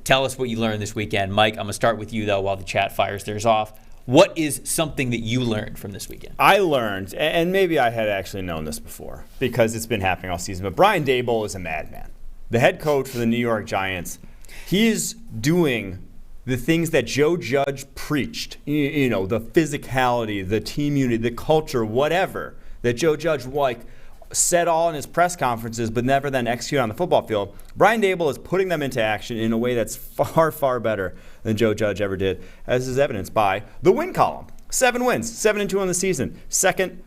Tell us what you learned this weekend. Mike, I'm going to start with you, though, while the chat fires theirs off. What is something that you learned from this weekend? I learned, and maybe I had actually known this before because it's been happening all season, but Brian Daboll is a madman. The head coach for the New York Giants, he is doing the things that Joe Judge preached, the physicality, the team unity, the culture, whatever, that Joe Judge said all in his press conferences, but never then execute on the football field. Brian Daboll is putting them into action in a way that's far, far better than Joe Judge ever did, as is evidenced by the win column. 7 wins, 7-2 on the season. Second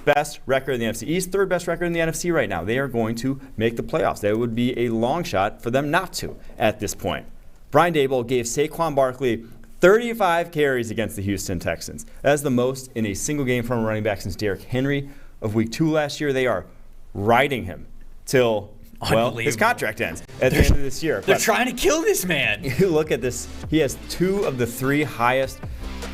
best record in the NFC East, third best record in the NFC right now. They are going to make the playoffs. That would be a long shot for them not to at this point. Brian Daboll gave Saquon Barkley 35 carries against the Houston Texans. That is the most in a single game from a running back since Derrick Henry of week 2 last year. They are riding him till Well, his contract ends at the end of this year. They're trying to kill this man. You look at this. He has 2 of the 3 highest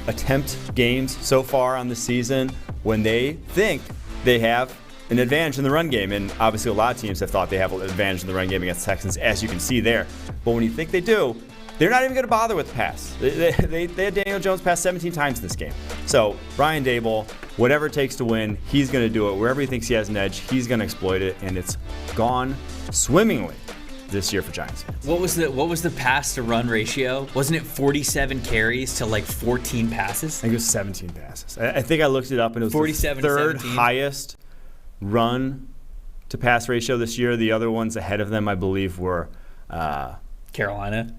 attempt games so far on the season when they think they have an advantage in the run game. And obviously a lot of teams have thought they have an advantage in the run game against the Texans, as you can see there. But when you think they do, they're not even going to bother with the pass. They had Daniel Jones pass 17 times in this game. So Brian Daboll, whatever it takes to win, he's going to do it. Wherever he thinks he has an edge, he's going to exploit it. And it's gone swimmingly this year for Giants fans. What was the pass to run ratio? Wasn't it 47 carries to like 14 passes? I think it was 17 passes. I think I looked it up, and it was 47 the to third 17. highest run to pass ratio this year. The other ones ahead of them, I believe, were Carolina,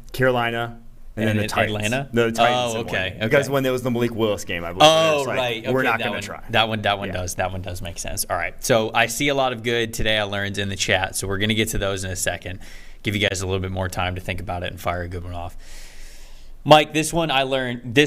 and then the Titans. Atlanta. The Titans. Oh, okay. Because when there was the Malik Willis game, I believe. Oh, like, right. We're Okay, not going to try. That one does make sense. All right. So I see a lot of good today I learned in the chat. So we're going to get to those in a second. Give you guys a little bit more time to think about it and fire a good one off. Mike, this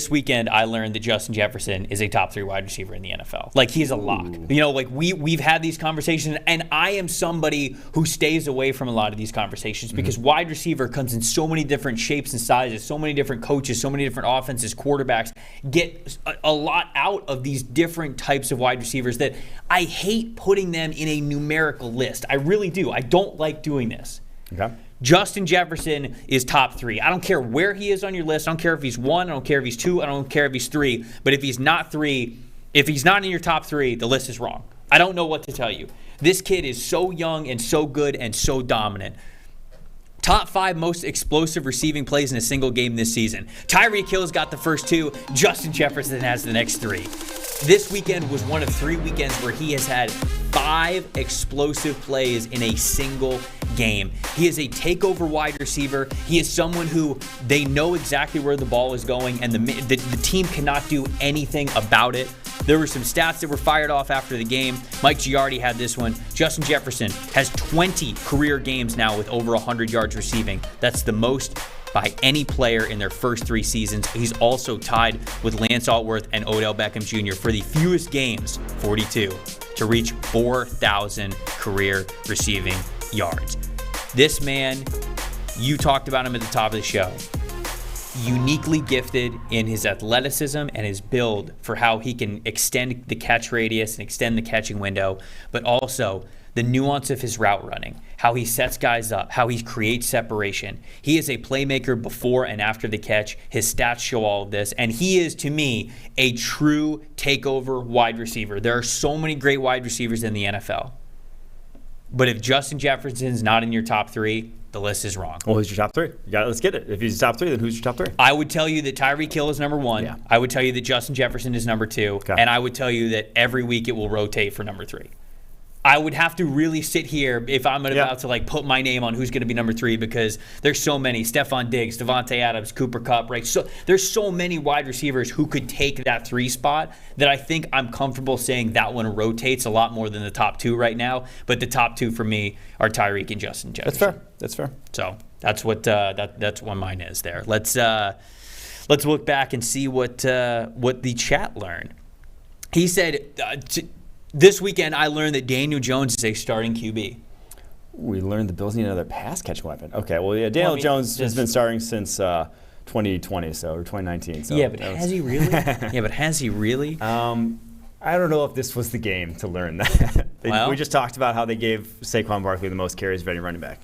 weekend I learned that Justin Jefferson is a top 3 wide receiver in the NFL. Like, he's a lock. You know, like we've had these conversations, and I am somebody who stays away from a lot of these conversations because wide receiver comes in so many different shapes and sizes, so many different coaches, so many different offenses, quarterbacks get a lot out of these different types of wide receivers that I hate putting them in a numerical list. I really do. I don't like doing this. Okay. Justin Jefferson is top 3. I don't care where he is on your list. I don't care if he's 1. I don't care if he's 2. I don't care if he's 3. But if he's not 3, if he's not in your top 3, the list is wrong. I don't know what to tell you. This kid is so young and so good and so dominant. Top 5 most explosive receiving plays in a single game this season. Tyreek Hill's got the first 2. Justin Jefferson has the next 3. This weekend was one of 3 weekends where he has had 5 explosive plays in a single game. He is a takeover wide receiver. He is someone who they know exactly where the ball is going, and the team cannot do anything about it. There were some stats that were fired off after the game. Mike Giardi had this one. Justin Jefferson has 20 career games now with over 100 yards receiving. That's the most by any player in their first 3 seasons. He's also tied with Lance Altworth and Odell Beckham Jr. for the fewest games, 42, to reach 4,000 career receiving yards. This man, you talked about him at the top of the show, uniquely gifted in his athleticism and his build for how he can extend the catch radius and extend the catching window, but also the nuance of his route running, how he sets guys up, how he creates separation. He is a playmaker before and after the catch. His stats show all of this, and he is, to me, a true takeover wide receiver. There are so many great wide receivers in the NFL, but if Justin Jefferson's not in your top 3, the list is wrong. Well, who's your top 3? Let's get it. If he's top 3, then who's your top 3? I would tell you that Tyreek Hill is number 1. Yeah. I would tell you that Justin Jefferson is number 2. Okay. And I would tell you that every week it will rotate for number 3. I would have to really sit here if I'm about to like put my name on who's going to be number 3, because there's so many. Stephon Diggs, Devontae Adams, Cooper Kupp, right? So there's so many wide receivers who could take that 3 spot that I think I'm comfortable saying that one rotates a lot more than the top 2 right now. But the top 2 for me are Tyreek and Justin Jefferson. That's fair. So that's what that's what mine is there. Let's look back and see what the chat learned. He said, this weekend I learned that Daniel Jones is a starting QB. We learned the Bills need another pass catch weapon. Okay, well, yeah, Daniel Jones has been starting since 2020, or 2019. So yeah, but has he really? I don't know if this was the game to learn that. We just talked about how they gave Saquon Barkley the most carries of any running back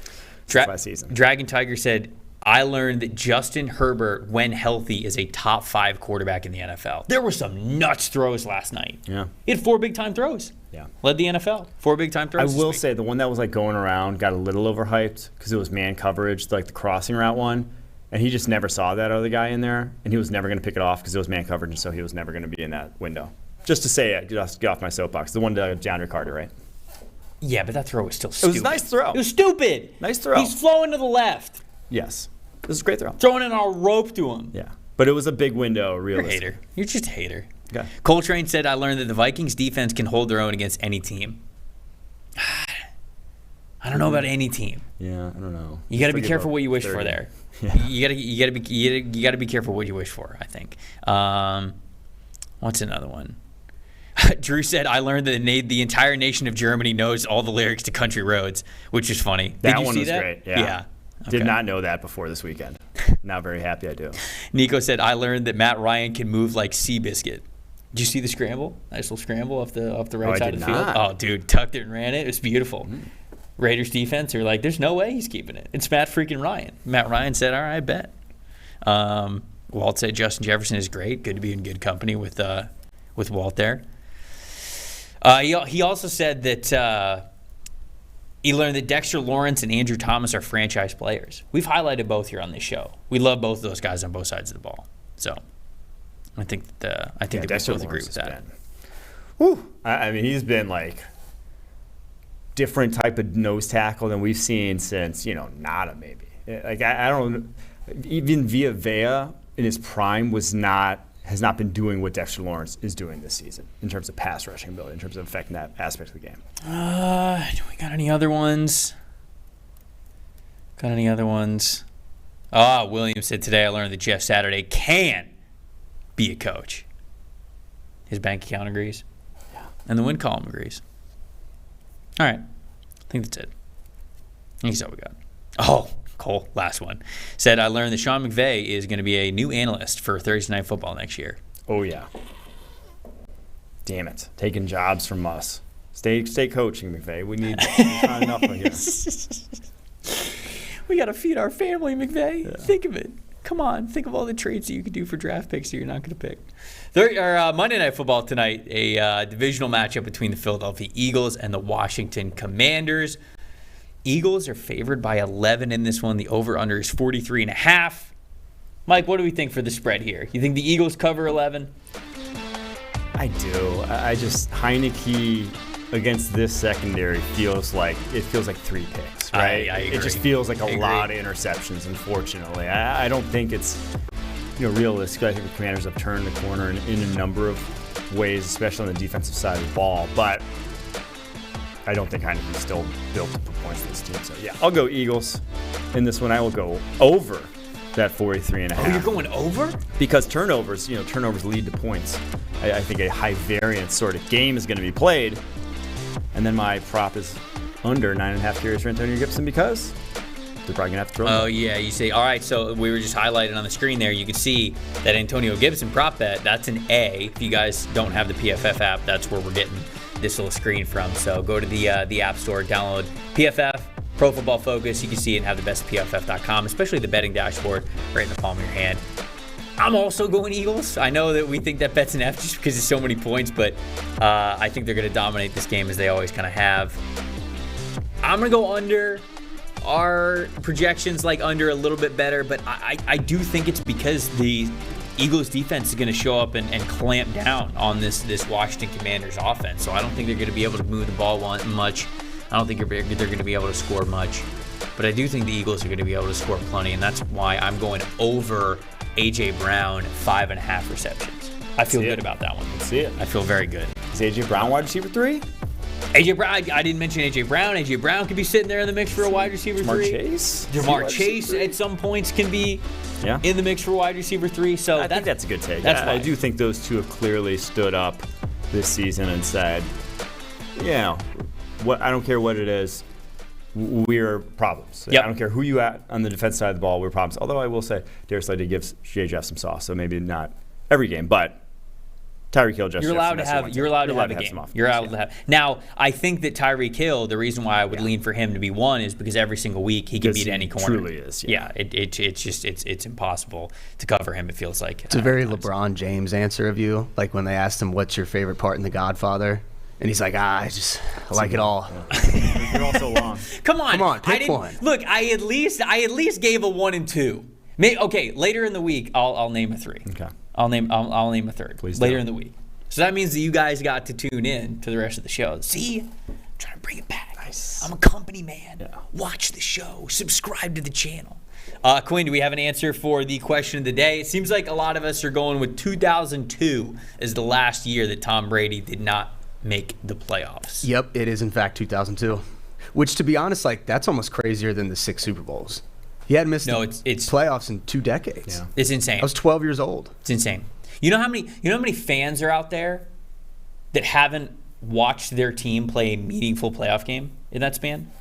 last season. Dragon Tiger said, I learned that Justin Herbert, when healthy, is a top 5 quarterback in the NFL. There were some nuts throws last night. Yeah. He had 4 big-time throws. Yeah. Led the NFL. 4 big-time throws. I will say the one that was like going around got a little overhyped because it was man coverage, like the crossing route one. And he just never saw that other guy in there. And he was never going to pick it off because it was man coverage. And so he was never going to be in that window. Just to say it, just get off my soapbox. The one to DeAndre Carter, right? Yeah, but that throw was still stupid. It was a nice throw. It was stupid. Nice throw. He's flowing to the left. Yes. This is a great throw. Throwing in our rope to him. Yeah. But it was a big window, You're a realistically. hater. You're just a hater. Okay. Coltrane said, I learned that the Vikings defense can hold their own against any team. I don't know about any team. Yeah, I don't know. You got to be careful what you wish 30. for there. Yeah. You got to be careful what you wish for, I think. What's another one? Drew said, I learned that the entire nation of Germany knows all the lyrics to Country Roads, which is funny. Did That you one see was that? great. Yeah. Okay. Did not know that before this weekend. Now very happy I do. Nico said, I learned that Matt Ryan can move like Seabiscuit. Did you see the scramble? Nice little scramble off the right side of the field. Oh, dude, tucked it and ran it. It was beautiful. Raiders defense are like, there's no way he's keeping it. It's Matt freaking Ryan. Matt Ryan said, all right, bet. Walt said Justin Jefferson is great. Good to be in good company with Walt there. He also said that he learned that Dexter Lawrence and Andrew Thomas are franchise players. We've highlighted both here on this show. We love both of those guys on both sides of the ball. So I think that we both agree with that. I mean, he's been like different type of nose tackle than we've seen since, Nada maybe. Like I don't even Vea in his prime has not been doing what Dexter Lawrence is doing this season in terms of pass rushing ability, in terms of affecting that aspect of the game. Do we got any other ones? William said today I learned that Jeff Saturday can be a coach. His bank account agrees. Yeah. And the win column agrees. All right. I think that's it. I think that's all we got. Oh, Cole, last one. Said, I learned that Sean McVay is going to be a new analyst for Thursday Night Football next year. Oh, yeah. Damn it. Taking jobs from us. Stay coaching, McVay. We need not enough of here. We got to feed our family, McVay. Yeah. Think of it. Come on. Think of all the trades that you could do for draft picks that you're not going to pick. Monday Night Football tonight, a divisional matchup between the Philadelphia Eagles and the Washington Commanders. Eagles are favored by 11 in this one. The over-under is 43.5. Mike, what do we think for the spread here? You think the Eagles cover 11? I do. I just Heineke against this secondary feels like 3 picks, right? I agree. It just feels like a lot of interceptions, unfortunately. I don't think it's realistic. I think the Commanders have turned the corner in a number of ways, especially on the defensive side of the ball. But I don't think Heineke's still built to put points in this team. So, yeah, I'll go Eagles. In this one, I will go over that 43.5. Oh, you're going over? Because turnovers lead to points. I think a high variance sort of game is going to be played. And then my prop is under 9.5 carries for Antonio Gibson because they're probably going to have to throw him. Oh, yeah. You say, all right, so we were just highlighted on the screen there. You can see that Antonio Gibson prop bet, that's an A. If you guys don't have the PFF app, that's where we're getting this little screen from. So go to the App Store, download PFF, Pro Football Focus. You can see it and have the best PFF.com, especially the betting dashboard right in the palm of your hand. I'm also going Eagles. I know that we think that bet's an F just because it's so many points, but I think they're going to dominate this game as they always kind of have. I'm going to go under. Our projections like under a little bit better, but I do think it's because the Eagles defense is going to show up and clamp down on this Washington Commanders offense. So I don't think they're going to be able to move the ball much. I don't think they're going to be able to score much. But I do think the Eagles are going to be able to score plenty, and that's why I'm going over A.J. Brown 5.5 receptions. I feel good about that one. Let's see it. I feel very good. Is A.J. Brown wide receiver 3? A.J. Brown, I didn't mention A.J. Brown. A.J. Brown could be sitting there in the mix for a wide receiver 3. Jamar Chase at some points can be in the mix for wide receiver 3. So I think that's a good take. That's I do think those two have clearly stood up this season and said, I don't care what it is, we're problems. Yep. I don't care who you at on the defense side of the ball, we're problems. Although I will say, Darius Slay did give J.J. some sauce, so maybe not every game, but Tyreek Hill, You're allowed to have a game. You're allowed to have. Now, I think that Tyreek Hill, the reason why I would lean for him to be one is because every single week he can beat any corner. Truly is. Yeah, it's impossible to cover him. It feels like it's a very LeBron James answer of you. Like when they asked him, "What's your favorite part in The Godfather?" And he's like, I like it all. Yeah. You're all so long. Come on, pick one. Look, I at least gave a 1 and 2. Okay, later in the week, I'll name a 3. Okay. I'll name a third. Please later don't. in the week. So that means that you guys got to tune in to the rest of the show. See, I'm trying to bring it back. Nice. I'm a company man. Yeah. Watch the show. Subscribe to the channel. Quinn, do we have an answer for the question of the day? It seems like a lot of us are going with 2002 as the last year that Tom Brady did not make the playoffs. Yep, it is in fact 2002. Which, to be honest, that's almost crazier than the 6 Super Bowls. He hadn't missed it's playoffs in 2 decades. Yeah. It's insane. I was 12 years old. It's insane. You know how many fans are out there that haven't watched their team play a meaningful playoff game in that span?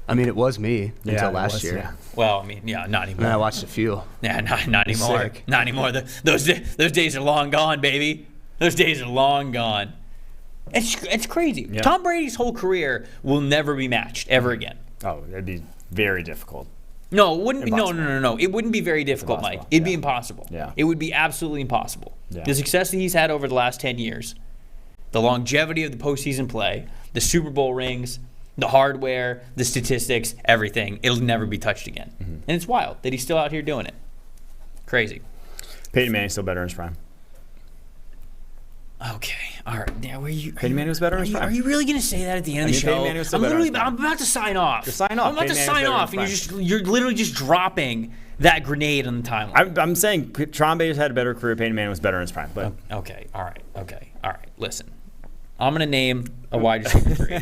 I mean, it was me until last year. Yeah. Well, I mean, yeah, not anymore. And I watched a few. Yeah, not anymore. Sick. Not anymore. Those days are long gone, baby. Those days are long gone. It's crazy. Yeah. Tom Brady's whole career will never be matched ever again. Oh, it'd be very difficult. No, it wouldn't be. Impossible. No. It wouldn't be very difficult, Impossible. Mike. It'd be Yeah. impossible. Yeah. It would be absolutely impossible. Yeah. The success that he's had over the last 10 years, the longevity of the postseason play, the Super Bowl rings, the hardware, the statistics, everything, it'll never be touched again. Mm-hmm. And it's wild that he's still out here doing it. Crazy. Peyton Manning's still better in his prime. Okay. All right. Now, Peyton Manning was better in his prime. Are you really going to say that at the end of the Peyton show? Manning was still better in his prime. I'm about to sign off. Just sign off. I'm about to Peyton Manning's sign better in off, his and you're literally just dropping that grenade on the timeline. I'm saying Tom Brady's had a better career. Peyton Manning was better in his prime. But Okay. All right. Listen, I'm going to name a wide receiver 3,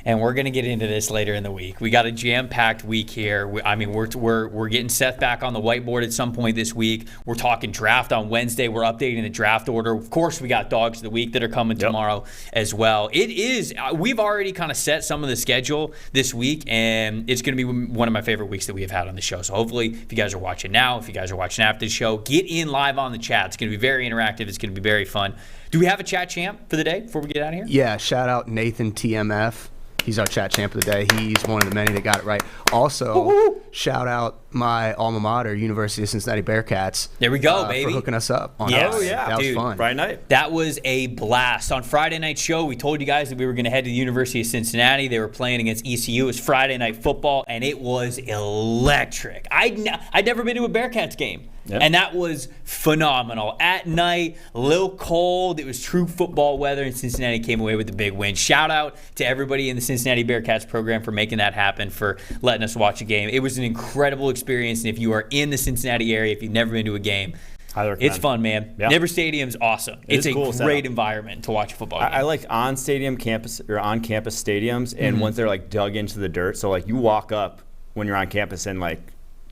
and we're going to get into this later in the week. We got a jam-packed week here. We're getting Seth back on the whiteboard at some point this week. We're talking draft on Wednesday. We're updating the draft order. Of course, we got dogs of the week that are coming tomorrow as well. It is. We've already kind of set some of the schedule this week, and it's going to be one of my favorite weeks that we have had on the show. So hopefully, if you guys are watching now, if you guys are watching after the show, get in live on the chat. It's going to be very interactive. It's going to be very fun. Do we have a chat champ for the day before we get out of here? Yeah, shout out Nathan TMF. He's our chat champ of the day. He's one of the many that got it right. Also, shout out my alma mater, University of Cincinnati Bearcats. There we go, baby. For hooking us up. Yes. Oh, yeah. That was Dude. fun. Friday night. That was a blast. On Friday night show, we told you guys that we were going to head to the University of Cincinnati. They were playing against ECU. It was Friday night football, and it was electric. I'd never been to a Bearcats game, and that was phenomenal. At night, a little cold. It was true football weather, and Cincinnati came away with the big win. Shout out to everybody in the Cincinnati Bearcats program for making that happen, for letting us watch a game. It was an incredible experience, and if you are in the Cincinnati area, if you've never been to a game, it's fun, man. Yeah. Nibber Stadium's awesome. It's a cool great setup. environment to watch a football game. I like on campus stadiums, and once they're like dug into the dirt, so like you walk up when you're on campus, and like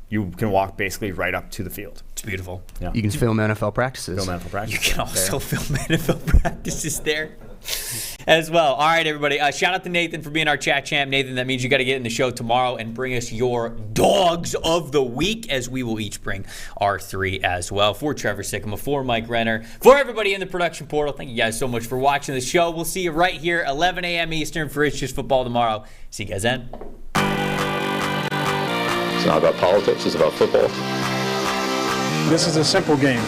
you can walk basically right up to the field. It's beautiful. Yeah. You can film NFL practices. Film NFL practice. You can also film NFL practices there as well. All right, everybody. Shout out to Nathan for being our chat champ. Nathan, that means you got to get in the show tomorrow and bring us your dogs of the week, as we will each bring our 3 as well. For Trevor Sikkema, for Mike Renner, for everybody in the production portal, thank you guys so much for watching the show. We'll see you right here, 11 a.m. Eastern for It's Just Football tomorrow. See you guys then. It's not about politics, it's about football. This is a simple game.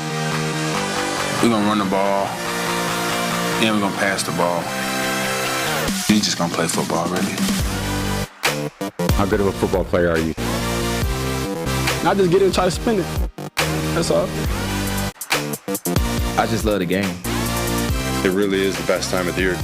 We're going to run the ball, and we're going to pass the ball. We're just going to play football, really. How good of a football player are you? Not just get it and try to spin it. That's all. I just love the game. It really is the best time of the year.